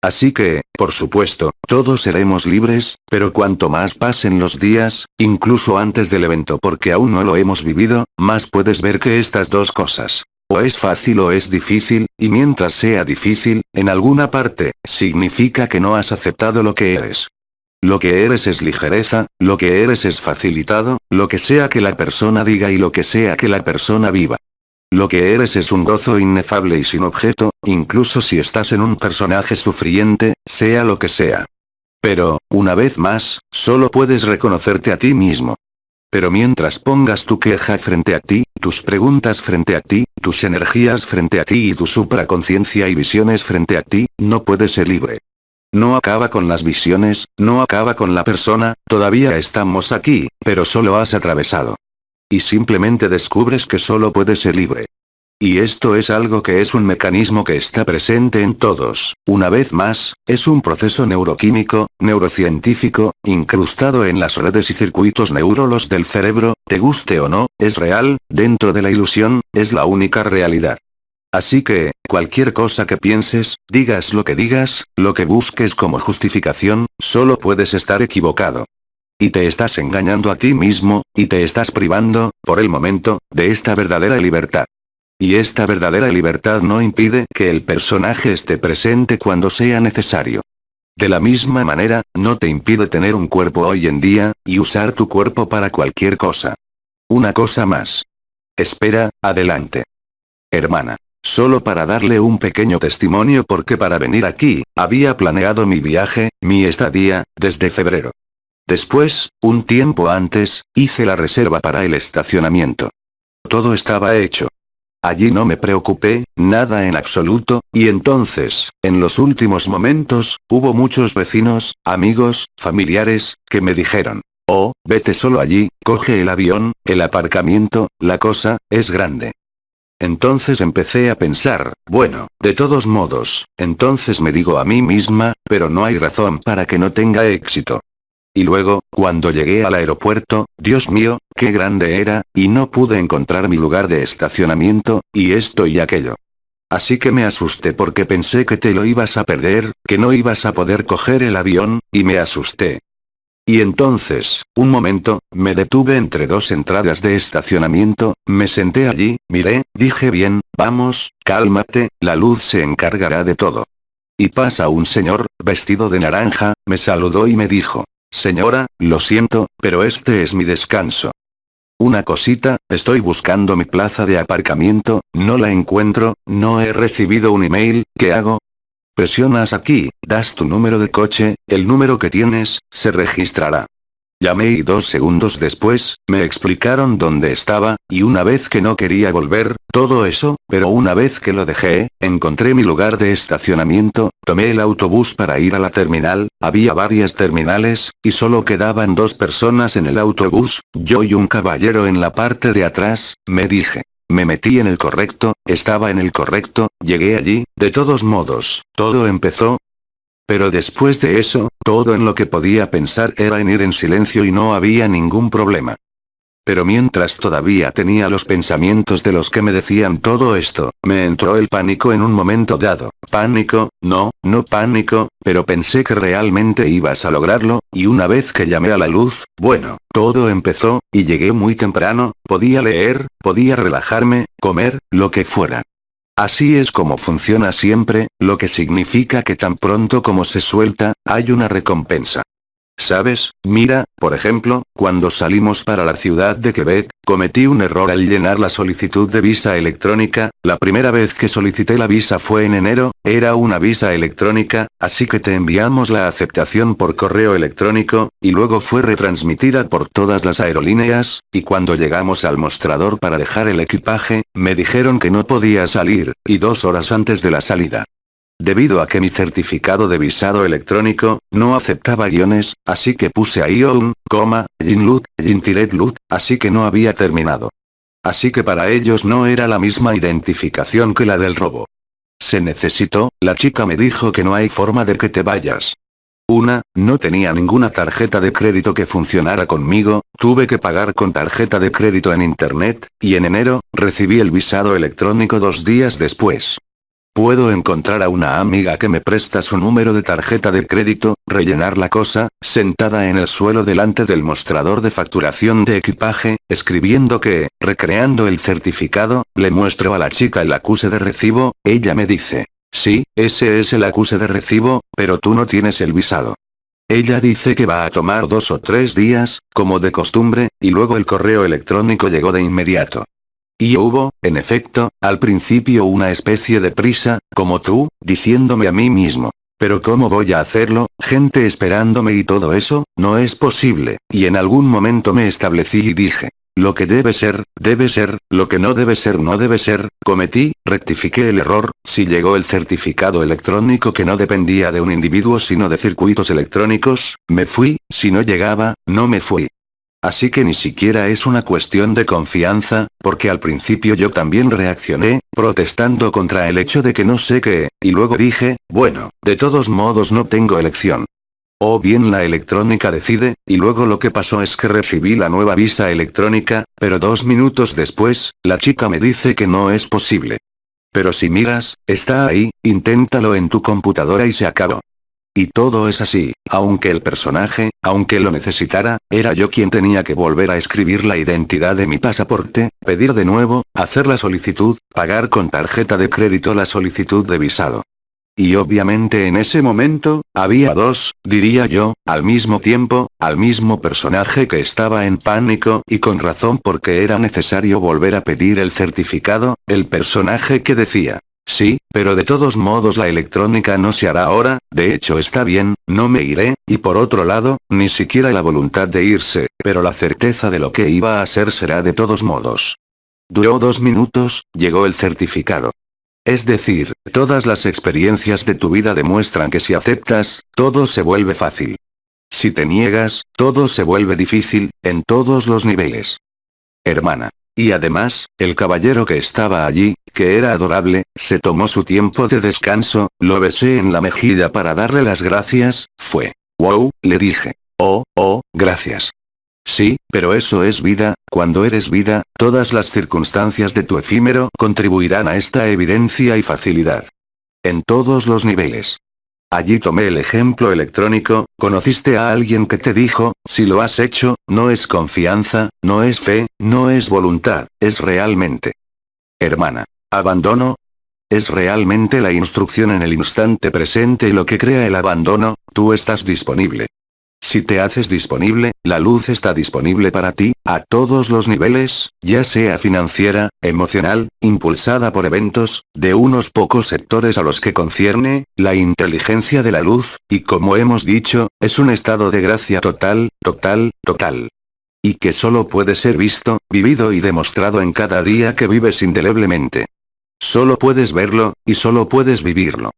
Así que, por supuesto, todos seremos libres, pero cuanto más pasen los días, incluso antes del evento porque aún no lo hemos vivido, más puedes ver que estas dos cosas, o es fácil o es difícil, y mientras sea difícil, en alguna parte, significa que no has aceptado lo que eres. Lo que eres es ligereza, lo que eres es facilitado, lo que sea que la persona diga y lo que sea que la persona viva. Lo que eres es un gozo inefable y sin objeto, incluso si estás en un personaje sufriente, sea lo que sea. Pero, una vez más, solo puedes reconocerte a ti mismo. Pero mientras pongas tu queja frente a ti, tus preguntas frente a ti, tus energías frente a ti y tu supraconciencia y visiones frente a ti, no puedes ser libre. No acaba con las visiones, no acaba con la persona, todavía estamos aquí, pero solo has atravesado. Y simplemente descubres que solo puedes ser libre. Y esto es algo que es un mecanismo que está presente en todos, una vez más, es un proceso neuroquímico, neurocientífico, incrustado en las redes y circuitos neurolos del cerebro, te guste o no, es real, dentro de la ilusión, es la única realidad. Así que, cualquier cosa que pienses, digas lo que busques como justificación, solo puedes estar equivocado. Y te estás engañando a ti mismo, y te estás privando, por el momento, de esta verdadera libertad. Y esta verdadera libertad no impide que el personaje esté presente cuando sea necesario. De la misma manera, no te impide tener un cuerpo hoy en día, y usar tu cuerpo para cualquier cosa. Una cosa más. Espera, adelante. Hermana. Solo para darle un pequeño testimonio porque para venir aquí, había planeado mi viaje, mi estadía, desde febrero. Después, un tiempo antes, hice la reserva para el estacionamiento. Todo estaba hecho. Allí no me preocupé, nada en absoluto, y entonces, en los últimos momentos, hubo muchos vecinos, amigos, familiares, que me dijeron, oh, vete solo allí, coge el avión, el aparcamiento, la cosa, es grande. Entonces empecé a pensar, bueno, de todos modos, entonces me digo a mí misma, pero no hay razón para que no tenga éxito. Y luego, cuando llegué al aeropuerto, Dios mío, qué grande era, y no pude encontrar mi lugar de estacionamiento, y esto y aquello. Así que me asusté porque pensé que te lo ibas a perder, que no ibas a poder coger el avión, y me asusté. Y entonces, un momento, me detuve entre dos entradas de estacionamiento, me senté allí, miré, dije bien, vamos, cálmate, la luz se encargará de todo. Y pasa un señor, vestido de naranja, me saludó y me dijo, señora, lo siento, pero este es mi descanso. Una cosita, estoy buscando mi plaza de aparcamiento, no la encuentro, no he recibido un email, ¿qué hago? Presionas aquí, das tu número de coche, el número que tienes, se registrará. Llamé y 2 segundos después, me explicaron dónde estaba, y una vez que no quería volver, todo eso, pero una vez que lo dejé, encontré mi lugar de estacionamiento, tomé el autobús para ir a la terminal, había varias terminales, y solo quedaban 2 personas en el autobús, yo y un caballero en la parte de atrás, me dije. Me metí en el correcto, estaba en el correcto, llegué allí, de todos modos, todo empezó. Pero después de eso, todo en lo que podía pensar era en ir en silencio y no había ningún problema. Pero mientras todavía tenía los pensamientos de los que me decían todo esto, me entró el pánico en un momento dado. Pánico, no pánico, pero pensé que realmente ibas a lograrlo, y una vez que llamé a la luz, bueno, todo empezó, y llegué muy temprano, podía leer, podía relajarme, comer, lo que fuera. Así es como funciona siempre, lo que significa que tan pronto como se suelta, hay una recompensa. ¿Sabes? Mira, por ejemplo, cuando salimos para la ciudad de Quebec, cometí un error al llenar la solicitud de visa electrónica, la primera vez que solicité la visa fue en enero, era una visa electrónica, así que te enviamos la aceptación por correo electrónico, y luego fue retransmitida por todas las aerolíneas, y cuando llegamos al mostrador para dejar el equipaje, me dijeron que no podía salir, y 2 horas antes de la salida. Debido a que mi certificado de visado electrónico no aceptaba guiones, así que puse ahí un, Jinlut, Jintiretlut, así que no había terminado. Así que para ellos no era la misma identificación que la del robo. Se necesitó, la chica me dijo que no hay forma de que te vayas. No tenía ninguna tarjeta de crédito que funcionara conmigo, tuve que pagar con tarjeta de crédito en internet, y en enero, recibí el visado electrónico 2 días después. Puedo encontrar a una amiga que me presta su número de tarjeta de crédito, rellenar la cosa, sentada en el suelo delante del mostrador de facturación de equipaje, escribiendo que, recreando el certificado, le muestro a la chica el acuse de recibo, ella me dice. Sí, ese es el acuse de recibo, pero tú no tienes el visado. Ella dice que va a tomar 2 o 3 días, como de costumbre, y luego el correo electrónico llegó de inmediato. Y hubo, en efecto, al principio una especie de prisa, como tú, diciéndome a mí mismo. Pero ¿cómo voy a hacerlo? Gente esperándome y todo eso, no es posible, y en algún momento me establecí y dije. Lo que debe ser, lo que no debe ser no debe ser, rectifiqué el error, si llegó el certificado electrónico que no dependía de un individuo sino de circuitos electrónicos, me fui, si no llegaba, no me fui. Así que ni siquiera es una cuestión de confianza, porque al principio yo también reaccioné, protestando contra el hecho de que no sé qué, y luego dije, bueno, de todos modos no tengo elección. O bien la electrónica decide, y luego lo que pasó es que recibí la nueva visa electrónica, pero 2 minutos después, la chica me dice que no es posible. Pero si miras, está ahí, inténtalo en tu computadora y se acabó. Y todo es así, aunque el personaje, aunque lo necesitara, era yo quien tenía que volver a escribir la identidad de mi pasaporte, pedir de nuevo, hacer la solicitud, pagar con tarjeta de crédito la solicitud de visado. Y obviamente en ese momento, había 2, diría yo, al mismo tiempo, al mismo personaje que estaba en pánico y con razón porque era necesario volver a pedir el certificado, el personaje que decía. Sí, pero de todos modos la electrónica no se hará ahora, de hecho está bien, no me iré, y por otro lado, ni siquiera la voluntad de irse, pero la certeza de lo que iba a hacer será de todos modos. Duró 2 minutos, llegó el certificado. Es decir, todas las experiencias de tu vida demuestran que si aceptas, todo se vuelve fácil. Si te niegas, todo se vuelve difícil, en todos los niveles. Hermana. Y además, el caballero que estaba allí, que era adorable, se tomó su tiempo de descanso, lo besé en la mejilla para darle las gracias, fue. Wow, le dije. Gracias. Sí, pero eso es vida, cuando eres vida, todas las circunstancias de tu efímero contribuirán a esta evidencia y facilidad. En todos los niveles. Allí tomé el ejemplo electrónico, conociste a alguien que te dijo, si lo has hecho, no es confianza, no es fe, no es voluntad, es realmente. Hermana. Abandono. Es realmente la instrucción en el instante presente lo que crea el abandono, tú estás disponible. Si te haces disponible, la luz está disponible para ti, a todos los niveles, ya sea financiera, emocional, impulsada por eventos, de unos pocos sectores a los que concierne, la inteligencia de la luz, y como hemos dicho, es un estado de gracia total. Y que solo puede ser visto, vivido y demostrado en cada día que vives indeleblemente. Solo puedes verlo, y solo puedes vivirlo.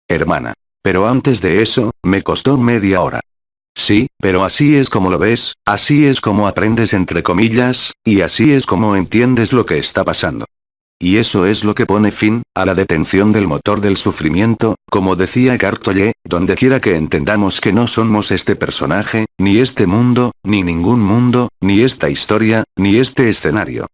Hermana. Pero antes de eso, me costó media hora. Sí, pero así es como lo ves, así es como aprendes entre comillas, y así es como entiendes lo que está pasando. Y eso es lo que pone fin a la detención del motor del sufrimiento, como decía Eckhart Tolle, donde quiera que entendamos que no somos este personaje, ni este mundo, ni ningún mundo, ni esta historia, ni este escenario.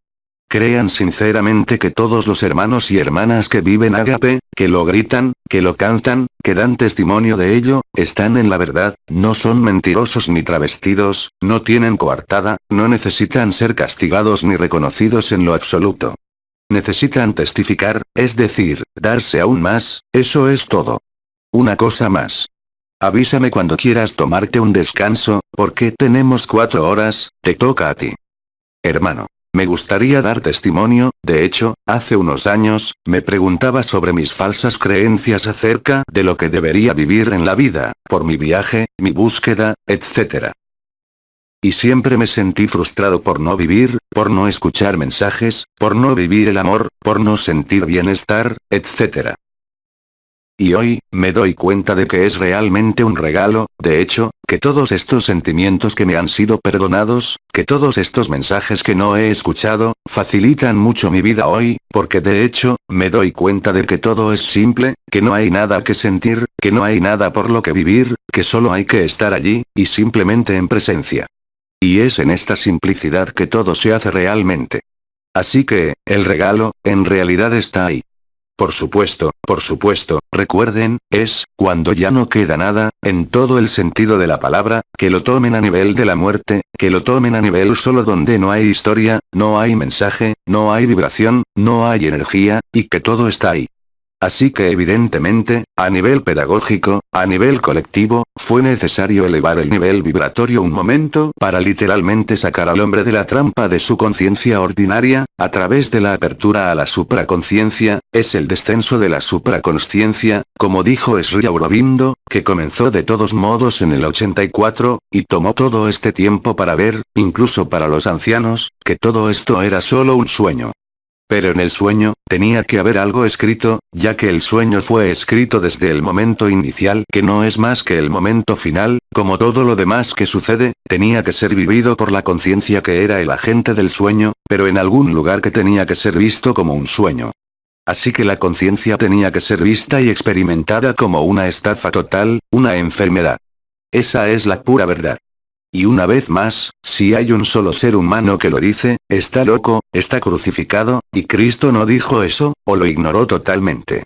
Crean sinceramente que todos los hermanos y hermanas que viven ágape, que lo gritan, que lo cantan, que dan testimonio de ello, están en la verdad, no son mentirosos ni travestidos, no tienen coartada, no necesitan ser castigados ni reconocidos en lo absoluto. Necesitan testificar, es decir, darse aún más, eso es todo. Una cosa más. Avísame cuando quieras tomarte un descanso, porque tenemos 4 horas, te toca a ti. Hermano. Me gustaría dar testimonio, de hecho, hace unos años, me preguntaba sobre mis falsas creencias acerca de lo que debería vivir en la vida, por mi viaje, mi búsqueda, etc. Y siempre me sentí frustrado por no vivir, por no escuchar mensajes, por no vivir el amor, por no sentir bienestar, etc. Y hoy, me doy cuenta de que es realmente un regalo, de hecho, que todos estos sentimientos que me han sido perdonados, que todos estos mensajes que no he escuchado, facilitan mucho mi vida hoy, porque de hecho, me doy cuenta de que todo es simple, que no hay nada que sentir, que no hay nada por lo que vivir, que solo hay que estar allí, y simplemente en presencia. Y es en esta simplicidad que todo se hace realmente. Así que, el regalo, en realidad está ahí. Por supuesto, recuerden, es, cuando ya no queda nada, en todo el sentido de la palabra, que lo tomen a nivel de la muerte, que lo tomen a nivel solo donde no hay historia, no hay mensaje, no hay vibración, no hay energía, y que todo está ahí. Así que evidentemente, a nivel pedagógico, a nivel colectivo, fue necesario elevar el nivel vibratorio un momento para literalmente sacar al hombre de la trampa de su conciencia ordinaria, a través de la apertura a la supraconciencia, es el descenso de la supraconsciencia, como dijo Sri Aurobindo, que comenzó de todos modos en el 84, y tomó todo este tiempo para ver, incluso para los ancianos, que todo esto era solo un sueño. Pero en el sueño, tenía que haber algo escrito, ya que el sueño fue escrito desde el momento inicial, que no es más que el momento final, como todo lo demás que sucede, tenía que ser vivido por la conciencia que era el agente del sueño, pero en algún lugar que tenía que ser visto como un sueño. Así que la conciencia tenía que ser vista y experimentada como una estafa total, una enfermedad. Esa es la pura verdad. Y una vez más, si hay un solo ser humano que lo dice, está loco, está crucificado, y Cristo no dijo eso, o lo ignoró totalmente.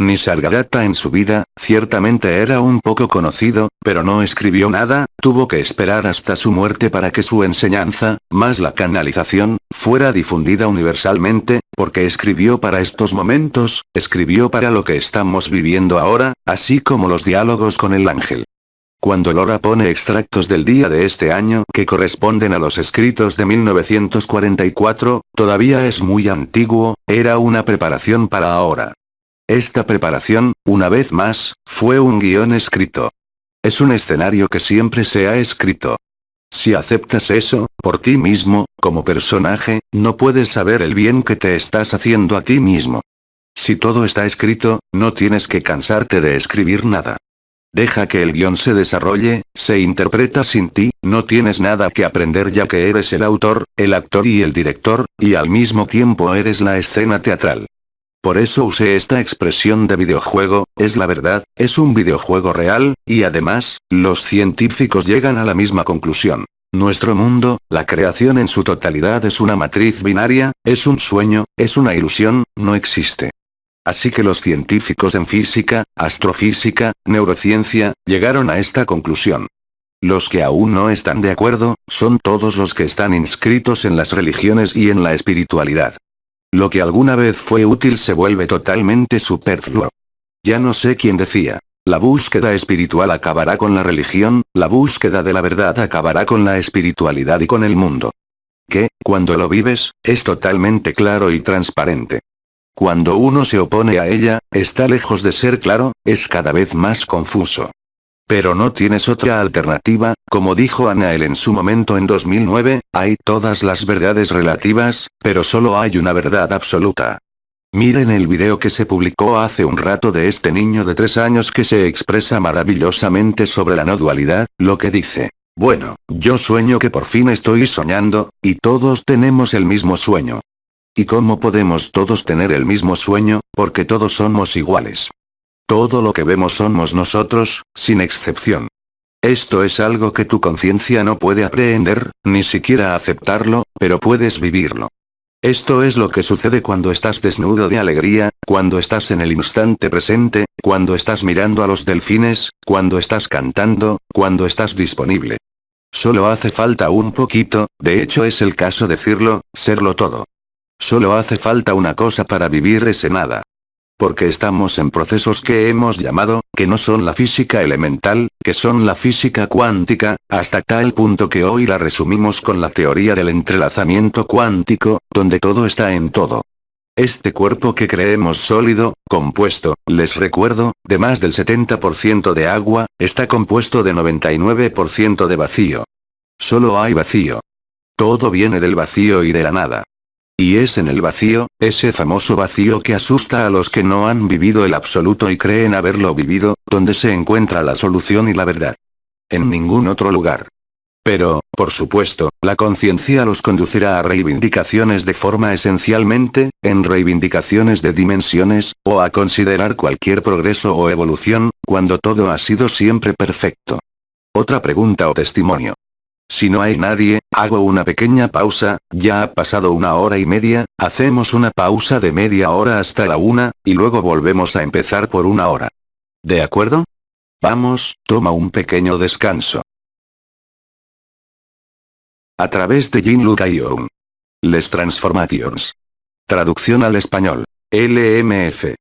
Nisargadatta en su vida, ciertamente era un poco conocido, pero no escribió nada, tuvo que esperar hasta su muerte para que su enseñanza, más la canalización, fuera difundida universalmente, porque escribió para estos momentos, escribió para lo que estamos viviendo ahora, así como los diálogos con el ángel. Cuando Lora pone extractos del día de este año que corresponden a los escritos de 1944, todavía es muy antiguo, era una preparación para ahora. Esta preparación, una vez más, fue un guión escrito. Es un escenario que siempre se ha escrito. Si aceptas eso, por ti mismo, como personaje, no puedes saber el bien que te estás haciendo a ti mismo. Si todo está escrito, no tienes que cansarte de escribir nada. Deja que el guión se desarrolle, se interpreta sin ti, no tienes nada que aprender ya que eres el autor, el actor y el director, y al mismo tiempo eres la escena teatral. Por eso usé esta expresión de videojuego, es la verdad, es un videojuego real, y además, los científicos llegan a la misma conclusión. Nuestro mundo, la creación en su totalidad es una matriz binaria, es un sueño, es una ilusión, no existe. Así que los científicos en física, astrofísica, neurociencia, llegaron a esta conclusión. Los que aún no están de acuerdo, son todos los que están inscritos en las religiones y en la espiritualidad. Lo que alguna vez fue útil se vuelve totalmente superfluo. Ya no sé quién decía. La búsqueda espiritual acabará con la religión, la búsqueda de la verdad acabará con la espiritualidad y con el mundo. Que, cuando lo vives, es totalmente claro y transparente. Cuando uno se opone a ella, está lejos de ser claro, es cada vez más confuso. Pero no tienes otra alternativa, como dijo Anael en su momento en 2009, hay todas las verdades relativas, pero solo hay una verdad absoluta. Miren el video que se publicó hace un rato de este niño de 3 años que se expresa maravillosamente sobre la no dualidad, lo que dice. Bueno, yo sueño que por fin estoy soñando, y todos tenemos el mismo sueño. ¿Y cómo podemos todos tener el mismo sueño? Porque todos somos iguales. Todo lo que vemos somos nosotros, sin excepción. Esto es algo que tu conciencia no puede aprehender, ni siquiera aceptarlo, pero puedes vivirlo. Esto es lo que sucede cuando estás desnudo de alegría, cuando estás en el instante presente, cuando estás mirando a los delfines, cuando estás cantando, cuando estás disponible. Solo hace falta un poquito, de hecho es el caso decirlo, serlo todo. Solo hace falta una cosa para vivir ese nada. Porque estamos en procesos que hemos llamado, que no son la física elemental, que son la física cuántica, hasta tal punto que hoy la resumimos con la teoría del entrelazamiento cuántico, donde todo está en todo. Este cuerpo que creemos sólido, compuesto, les recuerdo, de más del 70% de agua, está compuesto de 99% de vacío. Solo hay vacío. Todo viene del vacío y de la nada. Y es en el vacío, ese famoso vacío que asusta a los que no han vivido el absoluto y creen haberlo vivido, donde se encuentra la solución y la verdad. En ningún otro lugar. Pero, por supuesto, la conciencia los conducirá a reivindicaciones de forma esencialmente, en reivindicaciones de dimensiones, o a considerar cualquier progreso o evolución, cuando todo ha sido siempre perfecto. Otra pregunta o testimonio. Si no hay nadie, hago una pequeña pausa, ya ha pasado 1 hora y media, hacemos una pausa de media hora hasta la 1, y luego volvemos a empezar por 1 hora. ¿De acuerdo? Vamos, toma un pequeño descanso. A través de Jean-Luc Ayron. Les Transformations. Traducción al español. LMF.